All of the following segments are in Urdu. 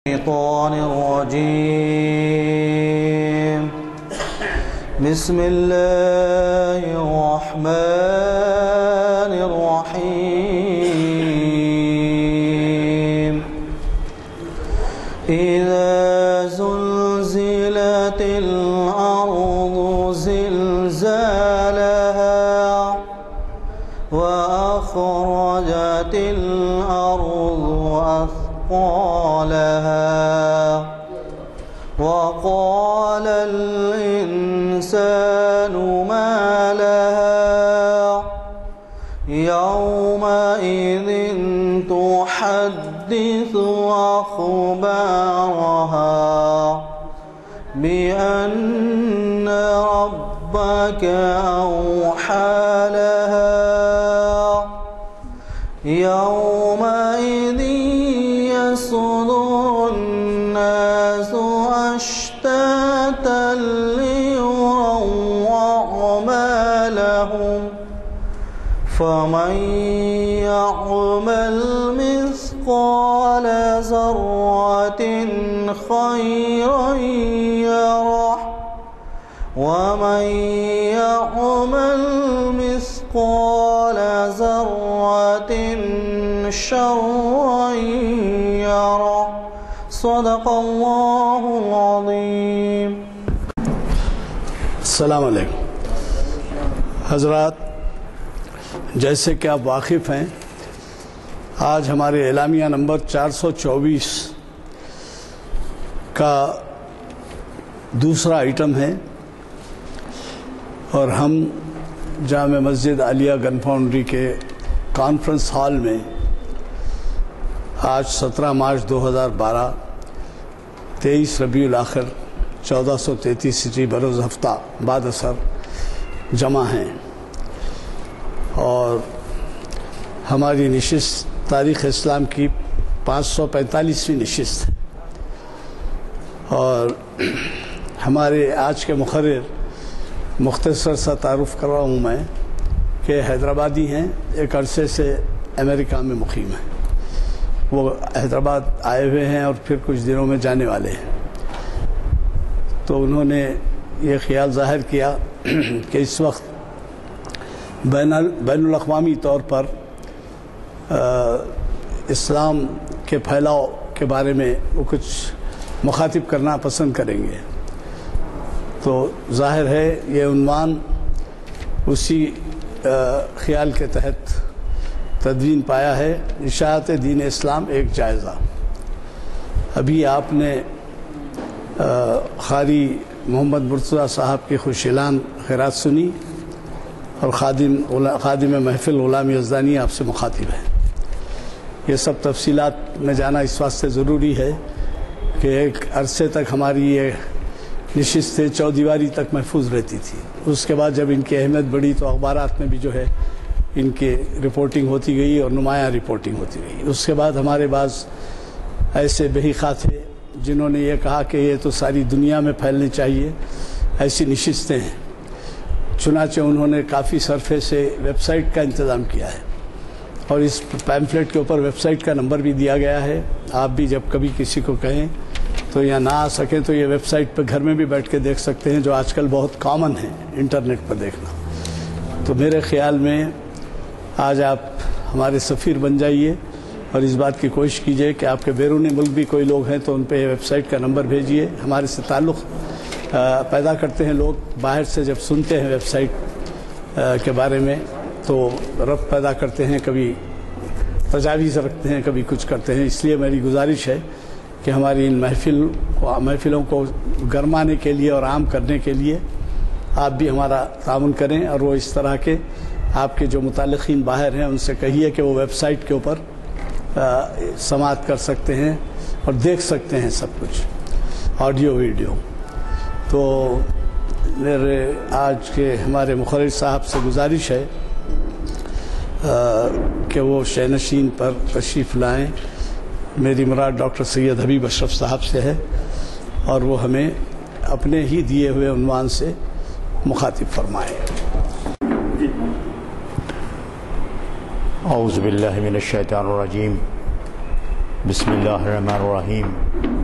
الشيطان الرجيم. بسم الله الرحمن الرحيم. إذا زلزلت الأرض زلزالها وأخرجت الأرض أثقالها وقال الإنسان ما لها يومئذ تحدث أخبارها بأن ربك أوحى لها يومئذ يصدر الناس أشتاتا ليروا أعمالهم فمن يعمل مثقال ذرة خيرا يره ومن يعمل مثقال ذرة شرا يره. صدق اللہ العظیم. السلام علیکم حضرات. جیسے کہ آپ واقف ہیں، آج ہمارے اعلامیہ نمبر 424 کا دوسرا آئٹم ہے اور ہم جامع مسجد عالیہ گن فاؤنڈری کے کانفرنس ہال میں آج 17 مارچ 2012 23 ربیع الاخر 1433 ہجری بروز ہفتہ بعد اثر جمع ہیں اور ہماری نشست تاریخ اسلام کی 545ویں نشست ہے اور ہمارے آج کے مقرر مختصر سا تعارف کر رہا ہوں میں کہ حیدرآبادی ہیں، ایک عرصے سے امریکہ میں مقیم ہیں. وہ حیدرآباد آئے ہوئے ہیں اور پھر کچھ دنوں میں جانے والے ہیں. تو انہوں نے یہ خیال ظاہر کیا کہ اس وقت بین الاقوامی طور پر اسلام کے پھیلاؤ کے بارے میں وہ کچھ مخاطب کرنا پسند کریں گے. تو ظاہر ہے یہ عنوان اسی خیال کے تحت تدوین پایا ہے، اشاعت دین اسلام ایک جائزہ. ابھی آپ نے قاری محمد مرتضیٰ صاحب کی خوشیلان خیرات سنی اور خادم محفل غلام یزدانی آپ سے مخاطب ہے. یہ سب تفصیلات میں جانا اس واسطے ضروری ہے کہ ایک عرصے تک ہماری یہ نشستیں چودیواری تک محفوظ رہتی تھی. اس کے بعد جب ان کی اہمیت بڑھی تو اخبارات میں بھی جو ہے ان کی رپورٹنگ ہوتی گئی اور نمایاں رپورٹنگ ہوتی گئی. اس کے بعد ہمارے بعض ایسے بحیخہ تھے جنہوں نے یہ کہا کہ یہ تو ساری دنیا میں پھیلنی چاہیے ایسی نشستیں ہیں. چنانچہ انہوں نے کافی صرفے سے ویب سائٹ کا انتظام کیا ہے اور اس پیمفلیٹ کے اوپر ویب سائٹ کا نمبر بھی دیا گیا ہے. آپ بھی جب کبھی کسی کو کہیں تو یا نہ آ سکیں تو یہ ویب سائٹ پہ گھر میں بھی بیٹھ کے دیکھ سکتے ہیں، جو آج کل بہت کامن ہے انٹرنیٹ پر دیکھنا. تو میرے خیال میں آج آپ ہمارے سفیر بن جائیے اور اس بات کی کوشش کیجئے کہ آپ کے بیرون ملک بھی کوئی لوگ ہیں تو ان پہ ویب سائٹ کا نمبر بھیجیے. ہمارے سے تعلق پیدا کرتے ہیں لوگ، باہر سے جب سنتے ہیں ویب سائٹ کے بارے میں تو ربط پیدا کرتے ہیں، کبھی تجاویز رکھتے ہیں، کبھی کچھ کرتے ہیں. اس لیے میری گزارش ہے کہ ہماری ان محفلوں کو گرمانے کے لیے اور عام کرنے کے لیے آپ بھی ہمارا تعاون کریں اور وہ اس طرح کے آپ کے جو متعلقین باہر ہیں ان سے کہیے کہ وہ ویب سائٹ کے اوپر سماعت کر سکتے ہیں اور دیکھ سکتے ہیں سب کچھ آڈیو ویڈیو. تو میرے آج کے ہمارے مقرر صاحب سے گزارش ہے کہ وہ شینشین پر تشریف لائیں. میری مراد ڈاکٹر سید حبیب اشرف صاحب سے ہے اور وہ ہمیں اپنے ہی دیے ہوئے عنوان سے مخاطب فرمائیں. اعوذ باللہ من الشیطان الرجیم. بسم اللہ الرحمن الرحیم.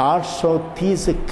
830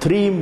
3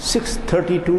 632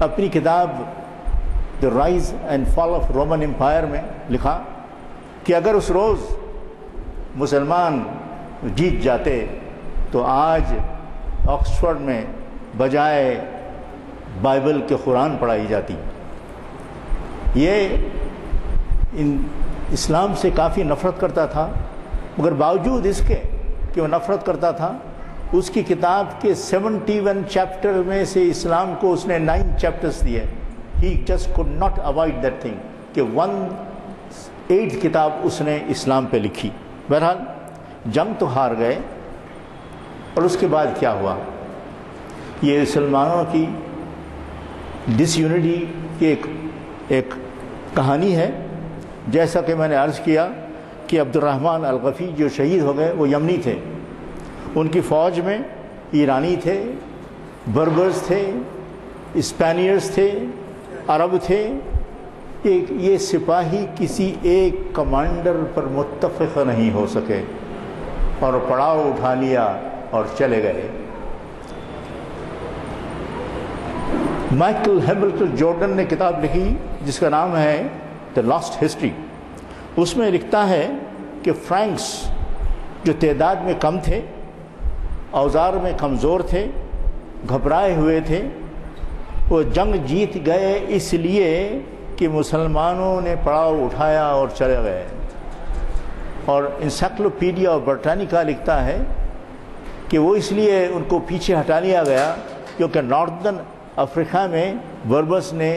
اپنی کتاب the rise and fall of Roman Empire میں لکھا کہ اگر اس روز مسلمان جیت جاتے تو آج آکسفورڈ میں بجائے بائبل کے قرآن پڑھائی جاتی. یہ اسلام سے کافی نفرت کرتا تھا، مگر باوجود اس کے کہ وہ نفرت کرتا تھا، اس کی کتاب کے 71 چیپٹر میں سے اسلام کو اس نے 9 چیپٹرز دیے. He just could not avoid that thing کہ 1/8 کتاب اس نے اسلام پہ لکھی. بہرحال جنگ تو ہار گئے، اور اس کے بعد کیا ہوا؟ یہ مسلمانوں کی ڈس یونٹی کی ایک کہانی ہے. جیسا کہ میں نے عرض کیا کہ عبد الرحمن الغفی جو شہید ہو گئے وہ یمنی تھے. ان کی فوج میں ایرانی تھے، بربرز تھے، اسپینیئرز تھے، عرب تھے. یہ سپاہی کسی ایک کمانڈر پر متفق نہیں ہو سکے اور پڑاؤ اٹھا لیا اور چلے گئے. مائیکل ہیملٹن جارڈن نے کتاب لکھی جس کا نام ہے دا لاسٹ ہسٹری. اس میں لکھتا ہے کہ فرینکس جو تعداد میں کم تھے، اوزار میں کمزور تھے، گھبرائے ہوئے تھے، وہ جنگ جیت گئے اس لیے کہ مسلمانوں نے پڑاؤ اٹھایا اور چلے گئے. اور انسائکلوپیڈیا برٹانیکا لکھتا ہے کہ وہ اس لیے ان کو پیچھے ہٹا لیا گیا کیونکہ ناردرن افریقہ میں بربرز نے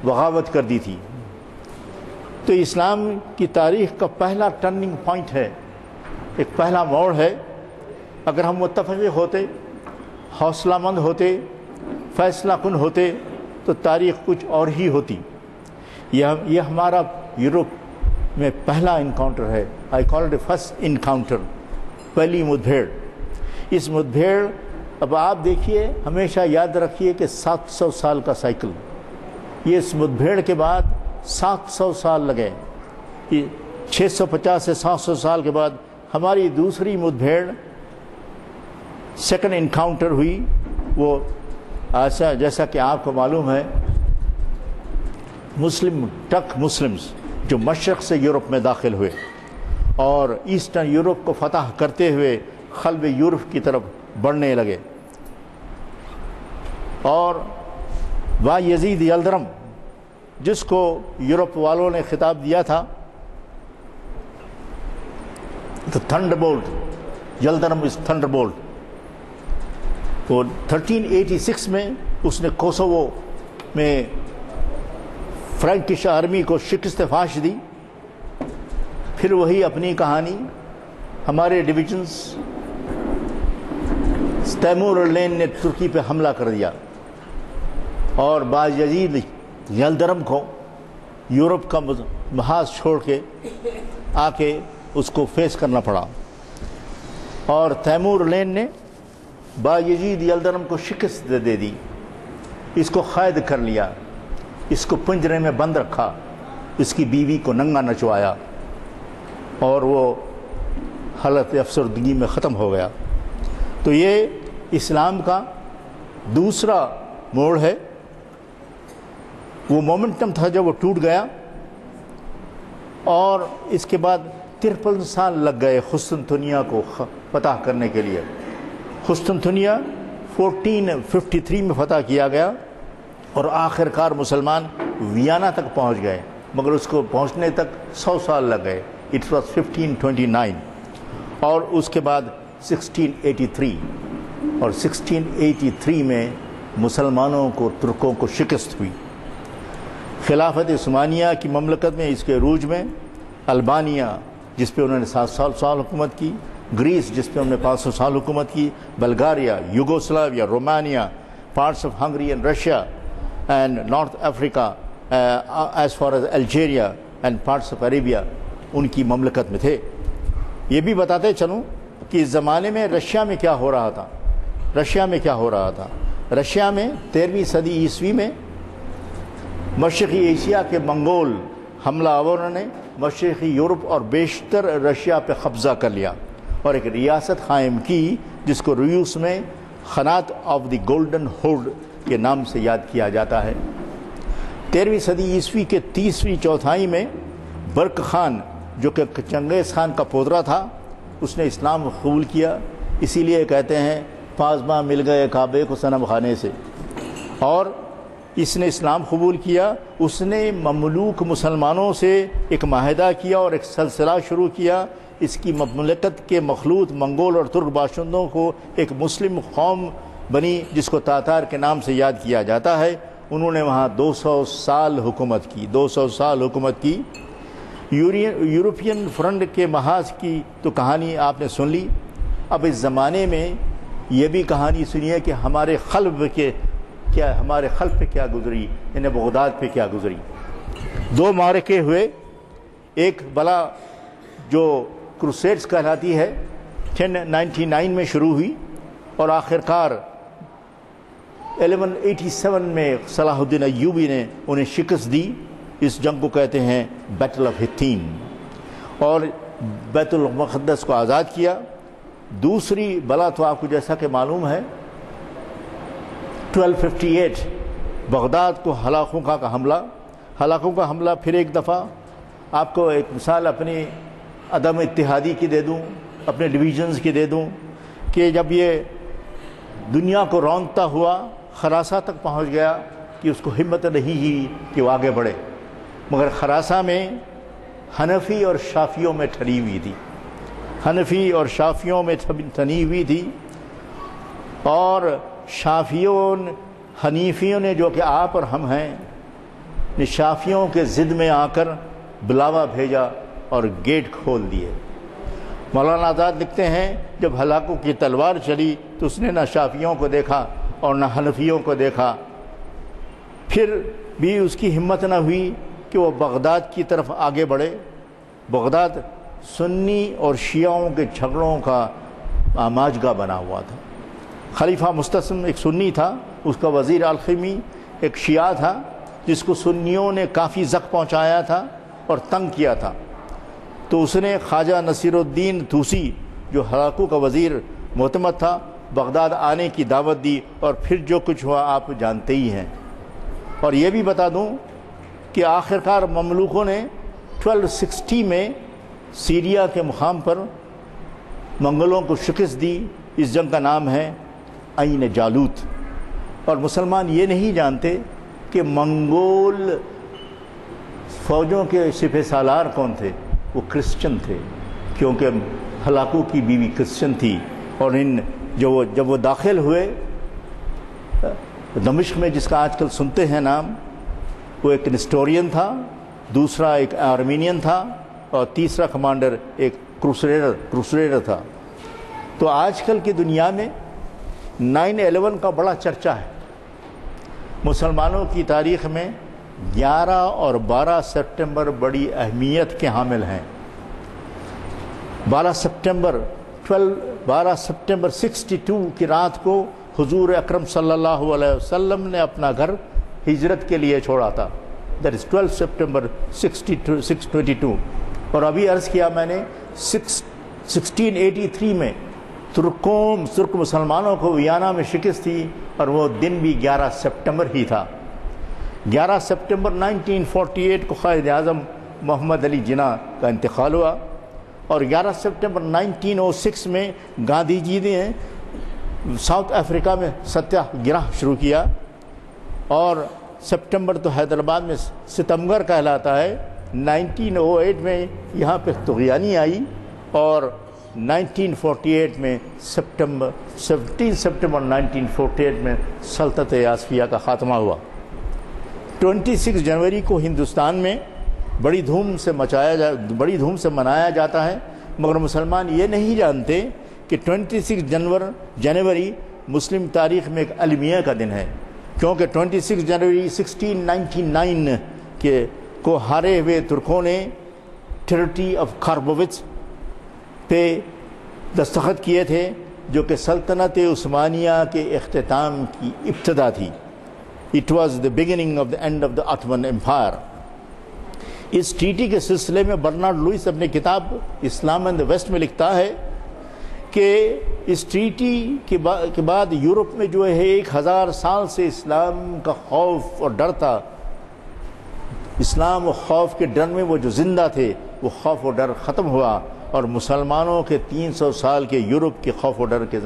بغاوت کر دی تھی. تو اسلام کی تاریخ کا پہلا ٹرننگ پوائنٹ ہے، ایک پہلا موڑ ہے. اگر ہم متفق ہوتے، حوصلہ مند ہوتے، فیصلہ کن ہوتے تو تاریخ کچھ اور ہی ہوتی. یہ ہمارا یورپ میں پہلا انکاؤنٹر ہے. آئی کال اٹ فرسٹ انکاؤنٹر، پہلی مدبھیڑ. اس مدبھیڑ اب آپ دیکھیے، ہمیشہ یاد رکھیے کہ 700 سال کا سائیکل. یہ اس مدبھیڑ کے بعد 700 سال لگے. یہ 650 سے 700 سال کے بعد ہماری دوسری مدبھیڑ سیکنڈ انکاؤنٹر ہوئی. وہ ایسا جیسا کہ آپ کو معلوم ہے، ٹرک مسلمز جو مشرق سے یورپ میں داخل ہوئے اور ایسٹرن یورپ کو فتح کرتے ہوئے قلب یورپ کی طرف بڑھنے لگے. اور یزید یلدرم جس کو یورپ والوں نے خطاب دیا تھا تھنڈر بولٹ، یلدرم از تھنڈر بولٹ. وہ 1386 میں اس نے کوسوو میں فرینکش آرمی کو شکست فاش دی. پھر وہی اپنی کہانی، ہمارے ڈویژنز تیمور لین نے ترکی پہ حملہ کر دیا اور بایزید یلدرم کو یورپ کا محاذ چھوڑ کے آ کے اس کو فیس کرنا پڑا. اور تیمور لین نے بایزید یلدرم کو شکست دے دی، اس کو قید کر لیا، اس کو پنجرے میں بند رکھا، اس کی بیوی کو ننگا نچوایا اور وہ حالت افسردگی میں ختم ہو گیا. تو یہ اسلام کا دوسرا موڑ ہے. وہ مومنٹم تھا جب وہ ٹوٹ گیا، اور اس کے بعد 53 سال لگ گئے قسطنطنیہ کو فتح کرنے کے لیے. قسطنطنیہ 1453 میں فتح کیا گیا اور آخر کار مسلمان ویانا تک پہنچ گئے، مگر اس کو پہنچنے تک 100 سال لگ گئے. It was 1529. اور اس کے بعد 1683، اور 1683 میں مسلمانوں کو، ترکوں کو شکست ہوئی. خلافت عثمانیہ کی مملکت میں، اس کے عروج میں، البانیہ جس پہ انہوں نے 700 سال حکومت کی، گریس جس پہ انہوں نے 500 سال حکومت کی، Bulgaria, Yugoslavia, Romania, parts of Hungary and Russia and North Africa as far as Algeria and parts of Arabia ان کی مملکت میں تھے. یہ بھی بتاتے چلوں کہ اس زمانے میں رشیا میں کیا ہو رہا تھا. رشیا میں 13ویں صدی عیسوی میں مشرقی ایشیا کے منگول حملہ آوروں نے مشرقی یورپ اور بیشتر رشیا پہ قبضہ کر لیا اور ایک ریاست قائم کی جس کو روس میں خنات آف دی گولڈن ہورڈ کے نام سے یاد کیا جاتا ہے۔ 13ویں صدی عیسوی کے 30ویں چوتھائی میں برق خان جو کہ چنگیز خان کا پودرا تھا، اس نے اسلام قبول کیا، اسی لیے کہتے ہیں پازماں مل گئے کعبے کو صنم خانے سے، اور اس نے اسلام قبول کیا۔ اس نے مملوک مسلمانوں سے ایک معاہدہ کیا اور ایک سلسلہ شروع کیا، اس کی مملکت کے مخلوط منگول اور ترک باشندوں کو ایک مسلم قوم بنی جس کو تاتار کے نام سے یاد کیا جاتا ہے۔ انہوں نے وہاں 200 سال حکومت کی، 200 سال حکومت کی۔ یورپین فرنٹ کے محاذ کی تو کہانی آپ نے سن لی، اب اس زمانے میں یہ بھی کہانی سنیے کہ ہمارے خلف پہ کیا گزری، یعنی بغداد پہ کیا گزری۔ 2 معرکے ہوئے، ایک بلا جو کروسیڈز کہلاتی ہے 1099 میں شروع ہوئی اور آخرکار 1187 میں صلاح الدین ایوبی نے انہیں شکست دی۔ اس جنگ کو کہتے ہیں بیٹل آف ہتھین، اور بیت المقدس کو آزاد کیا۔ دوسری بلا تو آپ کو جیسا کہ معلوم ہے 1258 بغداد کو ہلاکوں کا حملہ پھر ایک دفعہ۔ آپ کو ایک مثال اپنی عدم اتحادی کی دے دوں، اپنے ڈویژنز کی دے دوں کہ جب یہ دنیا کو رونقتا ہوا خراسہ تک پہنچ گیا کہ اس کو ہمت نہیں ہوئی کہ وہ آگے بڑھے، مگر خراسہ میں حنفی اور شافیوں میں ٹھنی ہوئی تھی، اور حنیفیوں نے جو کہ آپ اور ہم ہیں، نے شافیوں کے ضد میں آ کر بلاوا بھیجا اور گیٹ کھول دیے۔ مولانا آزاد لکھتے ہیں جب ہلاکوں کی تلوار چلی تو اس نے نہ شافیوں کو دیکھا اور نہ حنفیوں کو دیکھا، پھر بھی اس کی ہمت نہ ہوئی کہ وہ بغداد کی طرف آگے بڑھے۔ بغداد سنی اور شیعوں کے جھگڑوں کا آماجگاہ بنا ہوا تھا۔ خلیفہ مستسم ایک سنی تھا، اس کا وزیر الخمی ایک شیعہ تھا جس کو سنیوں نے کافی زخم پہنچایا تھا اور تنگ کیا تھا، تو اس نے خواجہ نصیر الدین طوسی جو ہلاکو کا وزیر معتمد تھا بغداد آنے کی دعوت دی، اور پھر جو کچھ ہوا آپ جانتے ہی ہیں۔ اور یہ بھی بتا دوں کہ آخرکار مملوکوں نے 1260 میں سیریا کے مقام پر منگلوں کو شکست دی۔ اس جنگ کا نام ہے عین جالوت، اور مسلمان یہ نہیں جانتے کہ منگول فوجوں کے سپہ سالار کون تھے، وہ کرسچن تھے، کیونکہ ہلاکو کی بیوی کرسچن تھی، اور جب وہ داخل ہوئے دمشق میں، جس کا آج کل سنتے ہیں نام، وہ ایک نسٹورین تھا، دوسرا ایک آرمینین تھا، اور تیسرا کمانڈر ایک کروسریڈر تھا۔ تو آج کل کی دنیا میں 9/11 کا بڑا چرچہ ہے۔ مسلمانوں کی تاریخ میں 11 اور 12 سپٹمبر بڑی اہمیت کے حامل ہیں۔ 12 سپٹمبر 62 کی رات کو حضور اکرم صلی اللہ علیہ وسلم نے اپنا گھر ہجرت کے لیے چھوڑا تھا، دیٹ از 12 سپٹمبر 622۔ اور ابھی عرض کیا میں نے 1683 میں ترک مسلمانوں کو ویانا میں شکست تھی، اور وہ دن بھی 11 سپٹمبر ہی تھا۔ 11 سپٹمبر 1948 کو قائد اعظم محمد علی جناح کا انتقال ہوا، اور 11 سپٹمبر 1906 میں گاندھی جی نے ساؤتھ افریقہ میں ستیہ گرہ شروع کیا، اور سپٹمبر تو حیدرآباد میں ستمگر کہلاتا ہے۔ 1908 میں یہاں پہ طغیانی آئی، اور 1948 میں 17 سپٹمبر 1948 میں سلطنت یاسفیہ کا خاتمہ ہوا۔ 26 جنوری کو ہندوستان میں بڑی دھوم سے منایا جاتا ہے، مگر مسلمان یہ نہیں جانتے کہ 26 جنوری مسلم تاریخ میں ایک المیہ کا دن ہے، کیونکہ 26 جنوری 1699 کو ہارے ہوئے ترکوں نے ٹریٹی آف کاربووٹس پہ دستخط کیے تھے، جو کہ سلطنت عثمانیہ کے اختتام کی ابتدا تھی۔ It was the beginning of the end of the Ottoman Empire۔ اس ٹریٹی کے سلسلے میں برنارڈ لوئس اپنی کتاب اسلام اینڈ دی ویسٹ میں لکھتا ہے کہ اس ٹریٹی کے بعد یورپ میں جو ہے 1000 سال سے اسلام کا خوف اور ڈر تھا، اسلام و خوف کے ڈر میں وہ جو زندہ تھے، وہ خوف و ڈر ختم ہوا، اور مسلمانوں کے 300 سال کے یورپ کے خوف و ڈر کے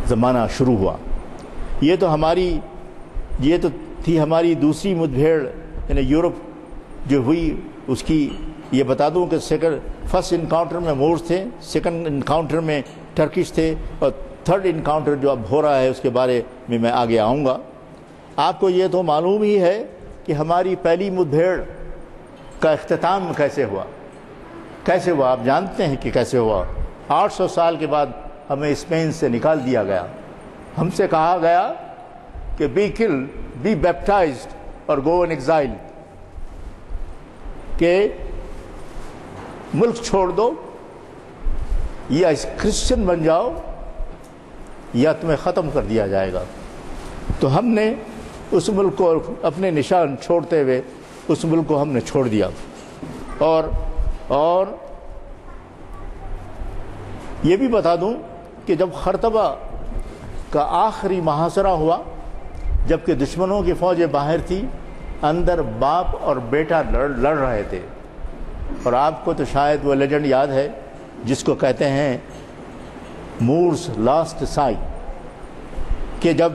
زمانہ شروع ہوا۔ یہ تو تھی ہماری دوسری مدبھیڑ، یعنی یورپ جو ہوئی اس کی یہ بتا دوں کہ فرسٹ انکاؤنٹر میں مورز تھے، سیکنڈ انکاؤنٹر میں ٹرکش تھے، اور تھرڈ انکاؤنٹر جو اب ہو رہا ہے اس کے بارے میں آگے آؤں گا۔ آپ کو یہ تو معلوم ہی ہے کہ ہماری پہلی مدبھیڑ کا اختتام کیسے ہوا۔ آپ جانتے ہیں کہ کیسے ہوا۔ 800 سال کے بعد ہمیں اسپین سے نکال دیا گیا، ہم سے کہا گیا کہ بی کل، بی بیپٹائزڈ اور گو ان ایگزائل، کہ ملک چھوڑ دو، یا کرسچن بن جاؤ، یا تمہیں ختم کر دیا جائے گا۔ تو ہم نے اس ملک کو اپنے نشان چھوڑتے ہوئے اس ملک کو ہم نے چھوڑ دیا۔ اور یہ بھی بتا دوں کہ جب خرطبہ کا آخری محاصرہ ہوا، جبکہ دشمنوں کی فوجیں باہر تھی، اندر باپ اور بیٹا لڑ رہے تھے، اور آپ کو تو شاید وہ لیجنڈ یاد ہے جس کو کہتے ہیں مورز لاسٹ سائی، کہ جب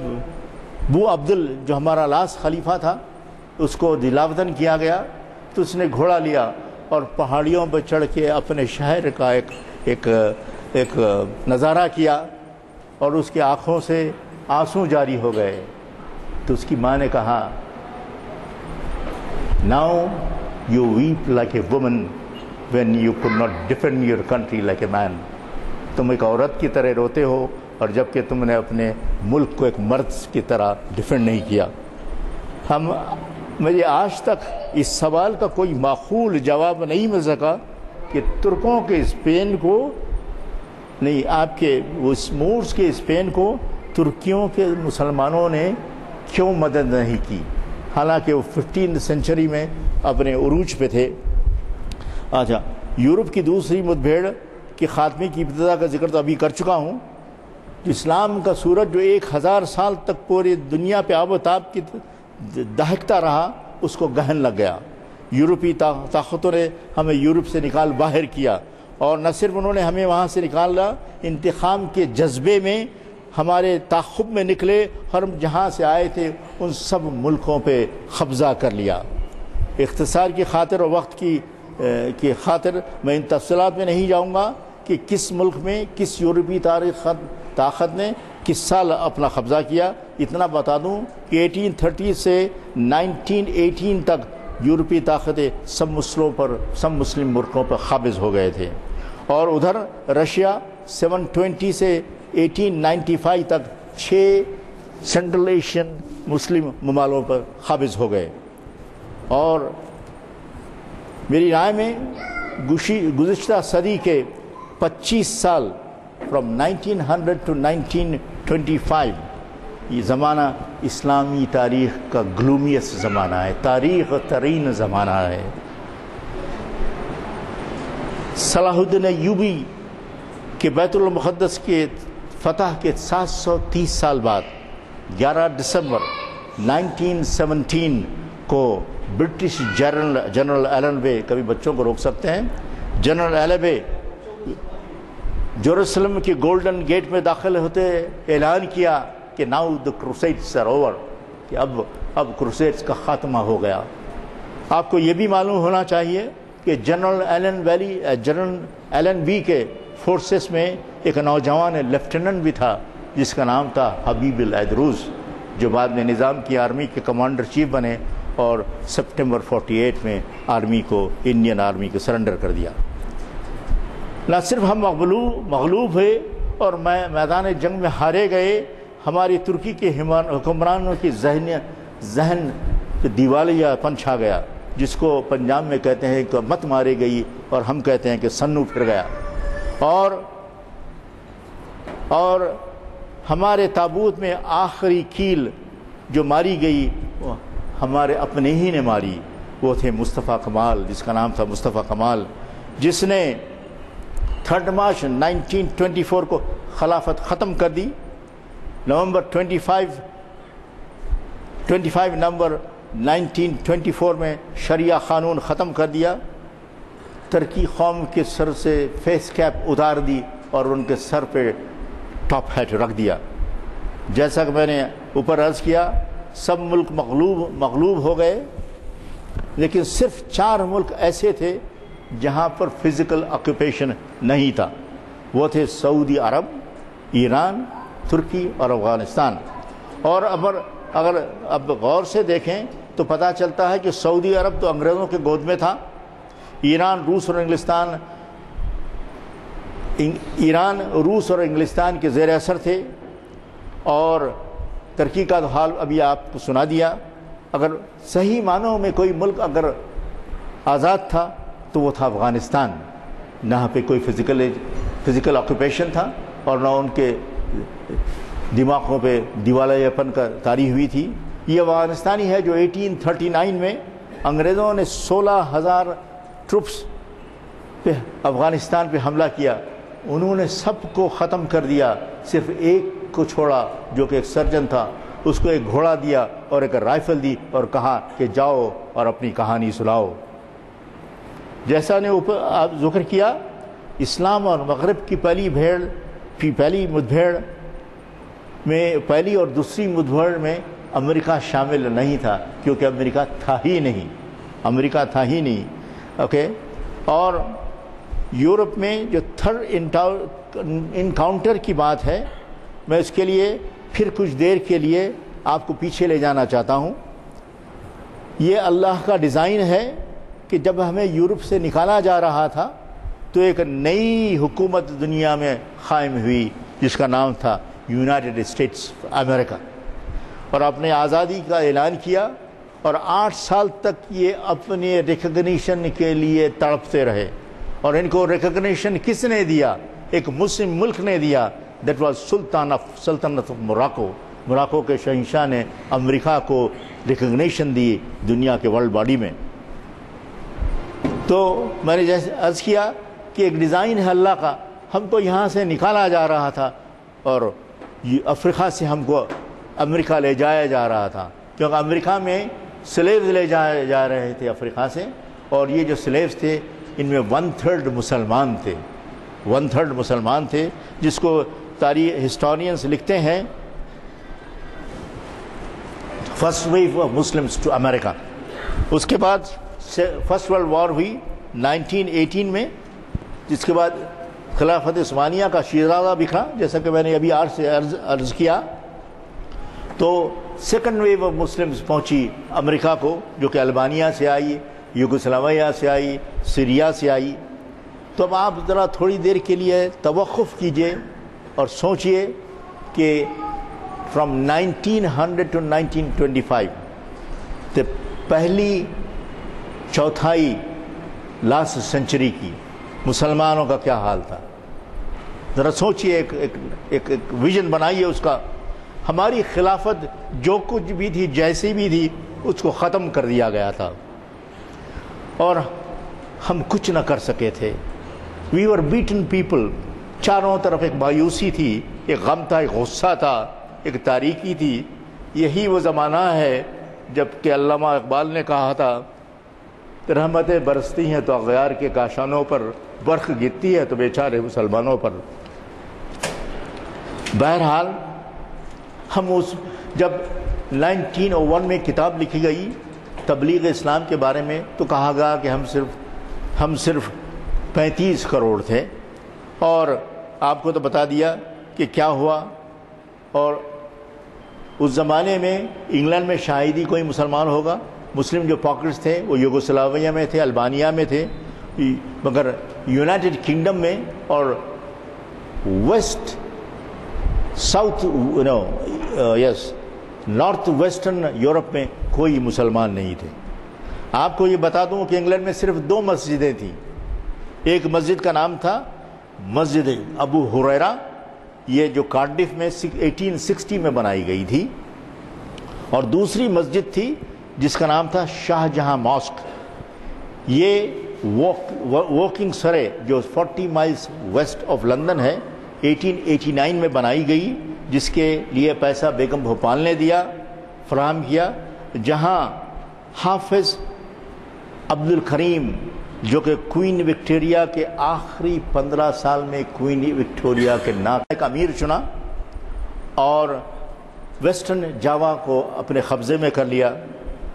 بو عبدل جو ہمارا لاسٹ خلیفہ تھا اس کو دلاوطن کیا گیا، تو اس نے گھوڑا لیا اور پہاڑیوں پر چڑھ کے اپنے شہر کا ایک نظارہ کیا، اور اس کی آنکھوں سے آنسو جاری ہو گئے۔ تو اس کی ماں نے کہا، Now you weep like a woman when you could not defend your country like a man۔ تم ایک عورت کی طرح روتے ہو، اور جبکہ تم نے اپنے ملک کو ایک مرد کی طرح ڈیفینڈ نہیں کیا۔ مجھے آج تک اس سوال کا کوئی معقول جواب نہیں مل سکا کہ ترکوں کے اسپین کو نہیں، آپ کے اس مورز کے اسپین کو ترکیوں کے مسلمانوں نے کیوں مدد نہیں کی، حالانکہ وہ 15 سینچری میں اپنے عروج پہ تھے۔ اچھا، یورپ کی دوسری مدبھیڑ کے خاتمے کی ابتدا کا ذکر تو ابھی کر چکا ہوں۔ اسلام کا سورج جو 1000 سال تک پوری دنیا پہ آب و تاب کی دہکتا رہا، اس کو گہن لگ گیا۔ یورپی طاقتوں نے ہمیں یورپ سے نکال باہر کیا، اور نہ صرف انہوں نے ہمیں وہاں سے نکالا، انتقام کے جذبے میں ہمارے تعاقب میں نکلے، اور ہم جہاں سے آئے تھے ان سب ملکوں پہ قبضہ کر لیا۔ اختصار کی خاطر اور وقت کی خاطر میں ان تفصیلات میں نہیں جاؤں گا کہ کس ملک میں کس یورپی طاقت نے کس سال اپنا قبضہ کیا۔ اتنا بتا دوں کہ 1830 سے 1918 تک یورپی طاقتیں سب مسلم ملکوں پر قابض ہو گئے تھے، اور ادھر رشیا 720 سے 1895 تک 6 سینٹرل ایشین مسلم ممالک پر قابض ہو گئے۔ اور میری رائے میں گزشتہ صدی کے 25 سال فرام 1900 to 1925 یہ زمانہ اسلامی تاریخ کا گلومیس زمانہ ہے، تاریخ ترین زمانہ ہے۔ صلاح الدین ایوبی کے بیت المقدس کے فتح کے 730 سال بعد 11 دسمبر 1917 کو برٹش جنرل ایلن بے، کبھی بچوں کو روک سکتے ہیں، جنرل ایلن بے جیروسلم کے گولڈن گیٹ میں داخل ہوتے اعلان کیا کہ now the crusades are over, کہ اب کروسیڈز کا خاتمہ ہو گیا۔ آپ کو یہ بھی معلوم ہونا چاہیے کہ جنرل ایلن بی کے فورسز میں ایک نوجوان لیفٹیننٹ بھی تھا جس کا نام تھا حبیب العدروس، جو بعد میں نظام کی آرمی کے کمانڈر چیف بنے، اور سپٹمبر 48 میں آرمی کو، انڈین آرمی کو سرنڈر کر دیا۔ نہ صرف ہم مغلوب ہوئے اور میدان جنگ میں ہارے گئے، ہماری ترکی کے حکمرانوں کی ذہن دیوالیہ پن چھا گیا، جس کو پنجاب میں کہتے ہیں کہ مت مارے گئی، اور ہم کہتے ہیں کہ سنو پھر گیا۔ اور ہمارے تابوت میں آخری کیل جو ماری گئی وہ ہمارے اپنے ہی نے ماری، وہ تھے مصطفیٰ کمال، جس کا نام تھا مصطفیٰ کمال، جس نے 3 مارچ 1924 کو خلافت ختم کر دی. نومبر 25 نومبر 1924 میں شریعہ قانون ختم کر دیا. ترکی قوم کے سر سے فیس کیپ اتار دی اور ان کے سر پہ ٹاپ ہیٹ رکھ دیا. جیسا کہ میں نے اوپر عرض کیا سب ملک مغلوب ہو گئے، لیکن صرف 4 ملک ایسے تھے جہاں پر فزیکل آکوپیشن نہیں تھا. وہ تھے سعودی عرب، ایران، ترکی اور افغانستان. اور اگر اب غور سے دیکھیں تو پتہ چلتا ہے کہ سعودی عرب تو انگریزوں کے گود میں تھا، ایران روس اور انگلستان کے زیر اثر تھے، اور ترکی کا تو حال ابھی آپ کو سنا دیا. اگر صحیح معنوں میں کوئی ملک اگر آزاد تھا تو وہ تھا افغانستان. نہ پہ کوئی فزیکل آکوپیشن تھا اور نہ ان کے دماغوں پہ دیوالیہ پن کا طاری ہوئی تھی. یہ افغانستانی ہے جو 1839 میں انگریزوں نے 16,000 ٹروپس پہ افغانستان پہ حملہ کیا. انہوں نے سب کو ختم کر دیا، صرف ایک کو چھوڑا جو کہ ایک سرجن تھا. اس کو ایک گھوڑا دیا اور ایک رائفل دی اور کہا کہ جاؤ اور اپنی کہانی سناؤ. جیسا نے اوپر آپ ذکر کیا، اسلام اور مغرب کی پہلی مدبھیڑ میں پہلی اور دوسری مدبھیڑ میں امریکہ شامل نہیں تھا، کیونکہ امریکہ تھا ہی نہیں. اوکے. اور یورپ میں جو تھرڈ انکاؤنٹر کی بات ہے، میں اس کے لیے پھر کچھ دیر کے لیے آپ کو پیچھے لے جانا چاہتا ہوں. یہ اللہ کا ڈیزائن ہے کہ جب ہمیں یورپ سے نکالا جا رہا تھا تو ایک نئی حکومت دنیا میں قائم ہوئی جس کا نام تھا یونائٹڈ اسٹیٹس امریکہ، اور اپنے آزادی کا اعلان کیا. اور 8 سال تک یہ اپنے ریکگنیشن کے لیے تڑپتے رہے. اور ان کو ریکگنیشن کس نے دیا؟ ایک مسلم ملک نے دیا. دیٹ واز سلطنت آف موراکو کے شہنشاہ نے امریکہ کو ریکگنیشن دی دنیا کے ورلڈ باڈی میں. تو میں نے جیسے عرض کیا کہ ایک ڈیزائن ہے اللہ کا. ہم کو یہاں سے نکالا جا رہا تھا اور افریقہ سے ہم کو امریکہ لے جایا جا رہا تھا، کیونکہ امریکہ میں سلیوز لے جائے جا رہے تھے افریقہ سے. اور یہ جو سلیوز تھے ان میں 1/3 مسلمان تھے، جس کو تاریخ ہسٹورینز لکھتے ہیں first wave of Muslims to America. اس کے بعد فرسٹ ورلڈ وار ہوئی 1918 میں، جس کے بعد خلافت عثمانیہ کا شیرازہ بکھرا جیسا کہ میں نے ابھی عرض کیا. تو سیکنڈ ویو آف مسلمز پہنچی امریکہ کو، جو کہ البانیہ سے آئی، یوگوسلاویہ سے آئی، سیریا سے آئی. تو اب آپ ذرا تھوڑی دیر کے لیے توقف کیجئے اور سوچئے کہ فرام 1900 ٹو 1925 تو پہلی چوتھائی لاسٹ سینچری کی مسلمانوں کا کیا حال تھا. ذرا سوچئے، ایک ویژن بنائیے اس کا. ہماری خلافت جو کچھ بھی تھی جیسی بھی تھی اس کو ختم کر دیا گیا تھا اور ہم کچھ نہ کر سکے تھے. وی ور بیٹن پیپل. چاروں طرف ایک مایوسی تھی، ایک غم تھا، ایک غصہ تھا، ایک تاریکی تھی. یہی وہ زمانہ ہے جب کہ علامہ اقبال نے کہا تھا رحمتیں برستی ہیں تو اغیار کے کاشانوں پر، برق گرتی ہے تو بیچارے مسلمانوں پر. بہرحال ہم جب 1901 میں کتاب لکھی گئی تبلیغ اسلام کے بارے میں تو کہا گیا کہ ہم صرف 35 کروڑ تھے. اور آپ کو تو بتا دیا کہ کیا ہوا. اور اس زمانے میں انگلینڈ میں شاید ہی کوئی مسلمان ہوگا. مسلم جو پاکٹس تھے وہ یوگوسلاویہ میں تھے، البانیہ میں تھے، مگر یونائٹڈ کنگڈم میں اور نارتھ ویسٹرن یورپ میں کوئی مسلمان نہیں تھے. آپ کو یہ بتا دوں کہ انگلینڈ میں صرف 2 مسجدیں تھیں. ایک مسجد کا نام تھا مسجد ابو ہریرہ، یہ جو کارڈف میں 1860 میں بنائی گئی تھی، اور دوسری مسجد تھی جس کا نام تھا شاہ جہاں ماسک. یہ واکنگ سرے جو 40 مائلز ویسٹ آف لندن ہے 1889 میں بنائی گئی، جس کے لیے پیسہ بیگم بھوپال نے دیا فراہم کیا، جہاں حافظ عبد الکریم جو کہ کوئین وکٹوریہ کے آخری 15 سال میں کوئین وکٹوریہ کے نام ایک امیر چنا اور ویسٹرن جاوا کو اپنے قبضے میں کر لیا،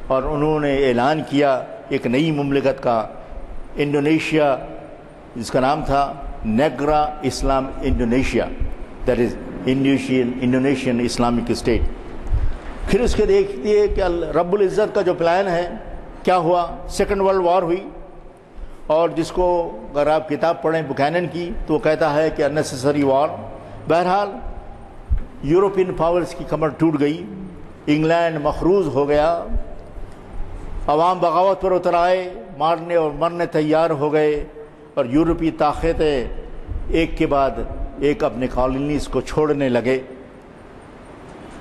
اور انہوں نے اعلان کیا ایک نئی مملکت کا، انڈونیشیا، جس کا نام تھا Negara Islam Indonesia, that is Indonesian Islamic state. پھر اس کے دیکھیے کہ رب العزت کا جو پلان ہے کیا ہوا، سیکنڈ ورلڈ وار ہوئی، اور جس کو اگر آپ کتاب پڑھیں بکینن کی تو وہ کہتا ہے کہ اننیسیسری وار۔ بہرحال یورپین پاورز کی کمر ٹوٹ گئی، انگلینڈ مخروض ہو گیا، عوام بغاوت پر اتر آئے، مارنے اور مرنے تیار ہو گئے، اور یورپی طاقتیں ایک کے بعد ایک اپنے کالونیز کو چھوڑنے لگے۔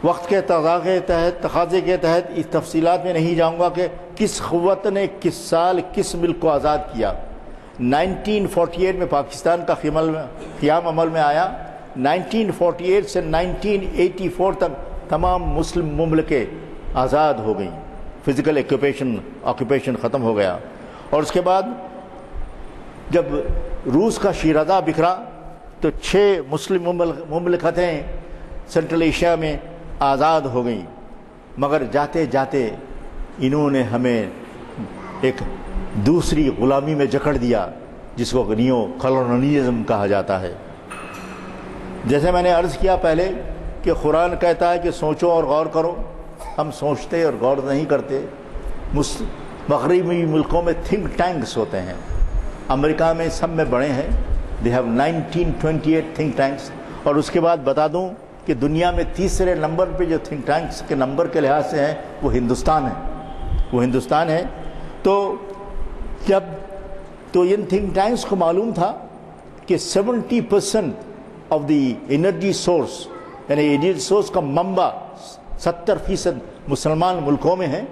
وقت کے تقاضے کے تحت اس تفصیلات میں نہیں جاؤں گا کہ کس قوت نے کس سال کس ملک کو آزاد کیا۔ 1948 میں پاکستان کا قیام عمل میں آیا، 1948 سے 1984 تک تمام مسلم مملکیں آزاد ہو گئیں، فزیکل آکوپیشن ختم ہو گیا، اور اس کے بعد جب روس کا شیرازہ بکھرا تو 6 مسلم مملکتیں سنٹرل ایشیا میں آزاد ہو گئیں، مگر جاتے جاتے انہوں نے ہمیں ایک دوسری غلامی میں جکڑ دیا جس کو نیو کالونیلزم کہا جاتا ہے۔ جیسے میں نے عرض کیا پہلے کہ قرآن کہتا ہے کہ سوچو اور غور کرو، ہم سوچتے اور غور نہیں کرتے۔ مغربی ملکوں میں تھنک ٹینکس ہوتے ہیں، امریکہ میں سب میں بڑے ہیں، they have 1928 تھنک ٹینکس، اور اس کے بعد بتا دوں کہ دنیا میں تیسرے نمبر پہ جو تھنک ٹینکس کے نمبر کے لحاظ سے ہیں وہ ہندوستان ہے۔ تو ان تھنک ٹینکس کو معلوم تھا کہ 70% آف دی انرجی سورس، یعنی انرجی سورس کا منبع 70% مسلمان ملکوں میں ہیں،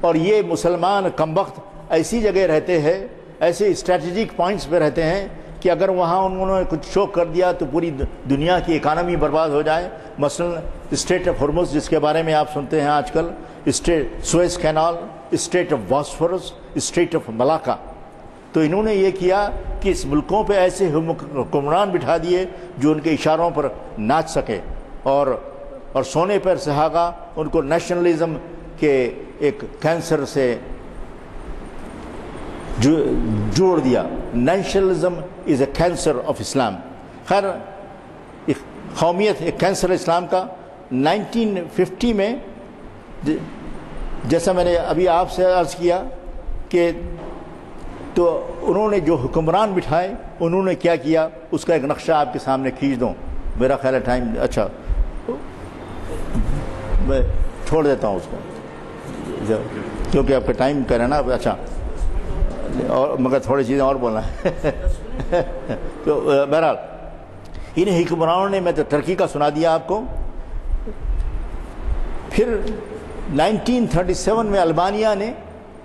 اور یہ مسلمان کم وقت ایسی جگہ رہتے ہیں، ایسے اسٹریٹجک پوائنٹس پہ رہتے ہیں کہ اگر وہاں انہوں نے کچھ شو کر دیا تو پوری دنیا کی اکانومی برباد ہو جائے۔ مثلا اسٹریٹ آف ہرمز جس کے بارے میں آپ سنتے ہیں آج کل، Suez canal, strait of Bosphorus, strait of Malacca. تو انہوں نے یہ کیا کہ اس ملکوں پہ ایسے حکمران بٹھا دیے جو ان کے اشاروں پر ناچ سکے، اور سونے پر سہاگا ان کو نیشنلزم کے ایک کینسر سے جوڑ دیا۔ Nationalism is a cancer of Islam. خیر، قومیت ایک کینسر اسلام کا۔ 1950 میں جیسا میں نے ابھی آپ سے عرض کیا کہ تو انہوں نے جو حکمران بٹھائے انہوں نے کیا کیا، اس کا ایک نقشہ آپ کے سامنے کھینچ دوں۔ میرا خیال ہے ٹائم اچھا میں چھوڑ دیتا ہوں اس کو کیونکہ آپ کا ٹائم کہہ رہے ہیں نا۔ اچھا، اور مگر تھوڑی چیزیں اور بولنا ہے۔ تو بہرحال ان حکمرانوں نے، میں تو ترکی کا سنا دیا آپ کو۔ پھر 1937 میں البانیہ نے،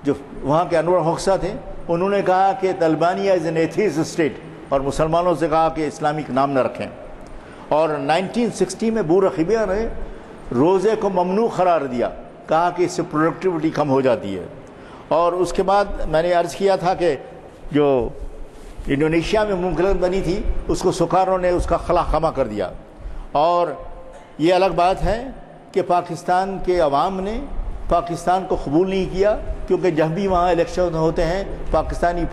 جو وہاں کے انور ہوکسا تھے، انہوں نے کہا کہ Albania is an atheist state, اور مسلمانوں سے کہا کہ اسلامک نام نہ رکھیں۔ اور 1960 میں بورقیبہ نے روزے کو ممنوع قرار دیا، کہا کہ اس سے پروڈکٹیوٹی کم ہو جاتی ہے۔ اور اس کے بعد میں نے عرض کیا تھا کہ جو انڈونیشیا میں مملکت بنی تھی اس کو سکارو نے اس کا خلا خما کر دیا۔ اور یہ الگ بات ہے کہ پاکستان کے عوام نے پاکستان کو قبول نہیں کیا، کیونکہ جب بھی وہاں الیکشن ہوتے ہیں پاکستانی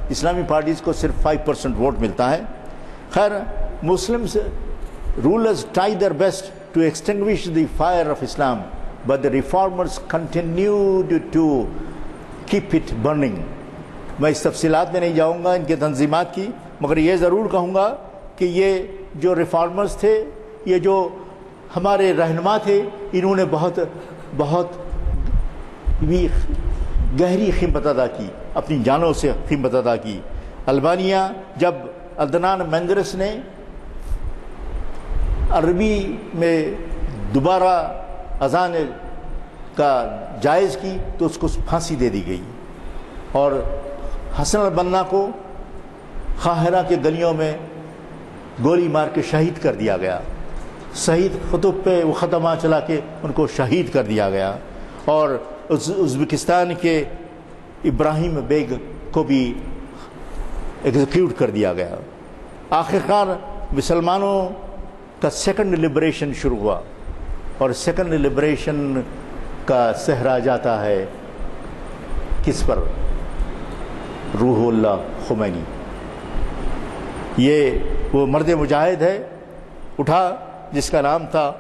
اسلامی پارٹیز کو صرف 5% ووٹ ملتا ہے۔ خیر، Muslims rulers try their best to extinguish the fire of Islam, but the reformers continued to keep it burning۔ میں اس تفصیلات میں نہیں جاؤں گا ان کے تنظیمات کی، مگر یہ ضرور کہوں گا کہ یہ جو ریفارمرز تھے، یہ جو ہمارے رہنما تھے، انہوں نے بہت بھی گہری قیمت ادا کی، اپنی جانوں سے قیمت ادا کی۔ البانیہ جب عدنان مندرس نے عربی میں دوبارہ اذان کا جائز کی تو اس کو پھانسی دے دی گئی، اور حسن البنا کو قاہرہ کے گلیوں میں گولی مار کے شہید کر دیا گیا. شہید خطب پہ وہ ختمہ چلا کے ان کو شہید کر دیا گیا. اور ازبکستان کے ابراہیم بیگ کو بھی ایگزیکیوٹ کر دیا گیا. آخرکار مسلمانوں کا سیکنڈ لبریشن شروع ہوا, اور سیکنڈ لبریشن کا صحرا جاتا ہے کس پر؟ روح اللہ خمینی. یہ وہ مرد مجاہد ہے اٹھا جس کا نام تھا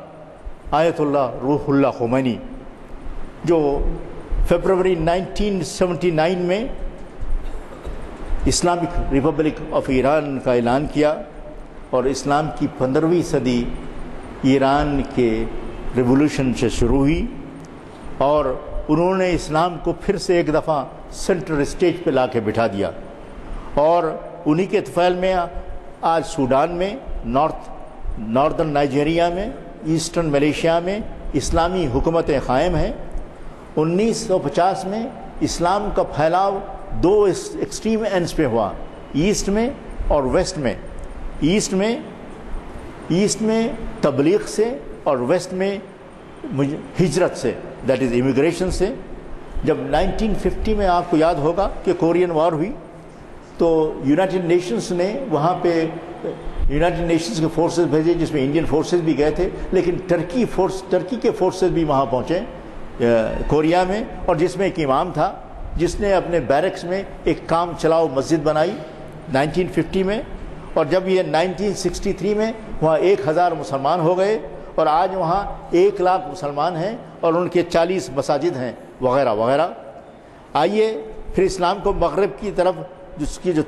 آیت اللہ روح اللہ خمینی, جو فیبروری 1979 میں اسلامک ریپبلک آف ایران کا اعلان کیا, اور اسلام کی 15ویں صدی ایران کے ریولوشن سے شروع ہوئی, اور انہوں نے اسلام کو پھر سے ایک دفعہ سینٹرل اسٹیج پہ لا کے بٹھا دیا. اور انہی کے طفیل میں آج سوڈان میں, ناردرن نائجیریا میں, ایسٹرن ملیشیا میں اسلامی حکومتیں قائم ہیں. 1950 میں اسلام کا پھیلاؤ دو ایکسٹریم اینڈز پہ ہوا, ایسٹ میں اور ویسٹ میں. ایسٹ میں تبلیغ سے اور ویسٹ میں ہجرت سے, دیٹ از امیگریشن سے. جب 1950 میں آپ کو یاد ہوگا کہ کورین وار ہوئی تو یونائٹڈ نیشنز نے وہاں پہ یونائٹڈ نیشنز کے فورسز بھیجے, جس میں انڈین فورسز بھی گئے تھے, لیکن ٹرکی کے فورسز بھی وہاں پہنچے کوریا میں, اور جس میں ایک امام تھا جس نے اپنے بیرکس میں ایک کام چلاؤ مسجد بنائی 1950 میں. اور جب یہ 1963 میں وہاں 1000 مسلمان ہو گئے, اور آج وہاں 1 لاکھ مسلمان ہیں, اور ان کے 40 مساجد ہیں وغیرہ وغیرہ. آئیے پھر اسلام کو مغرب کی طرف جس کی جو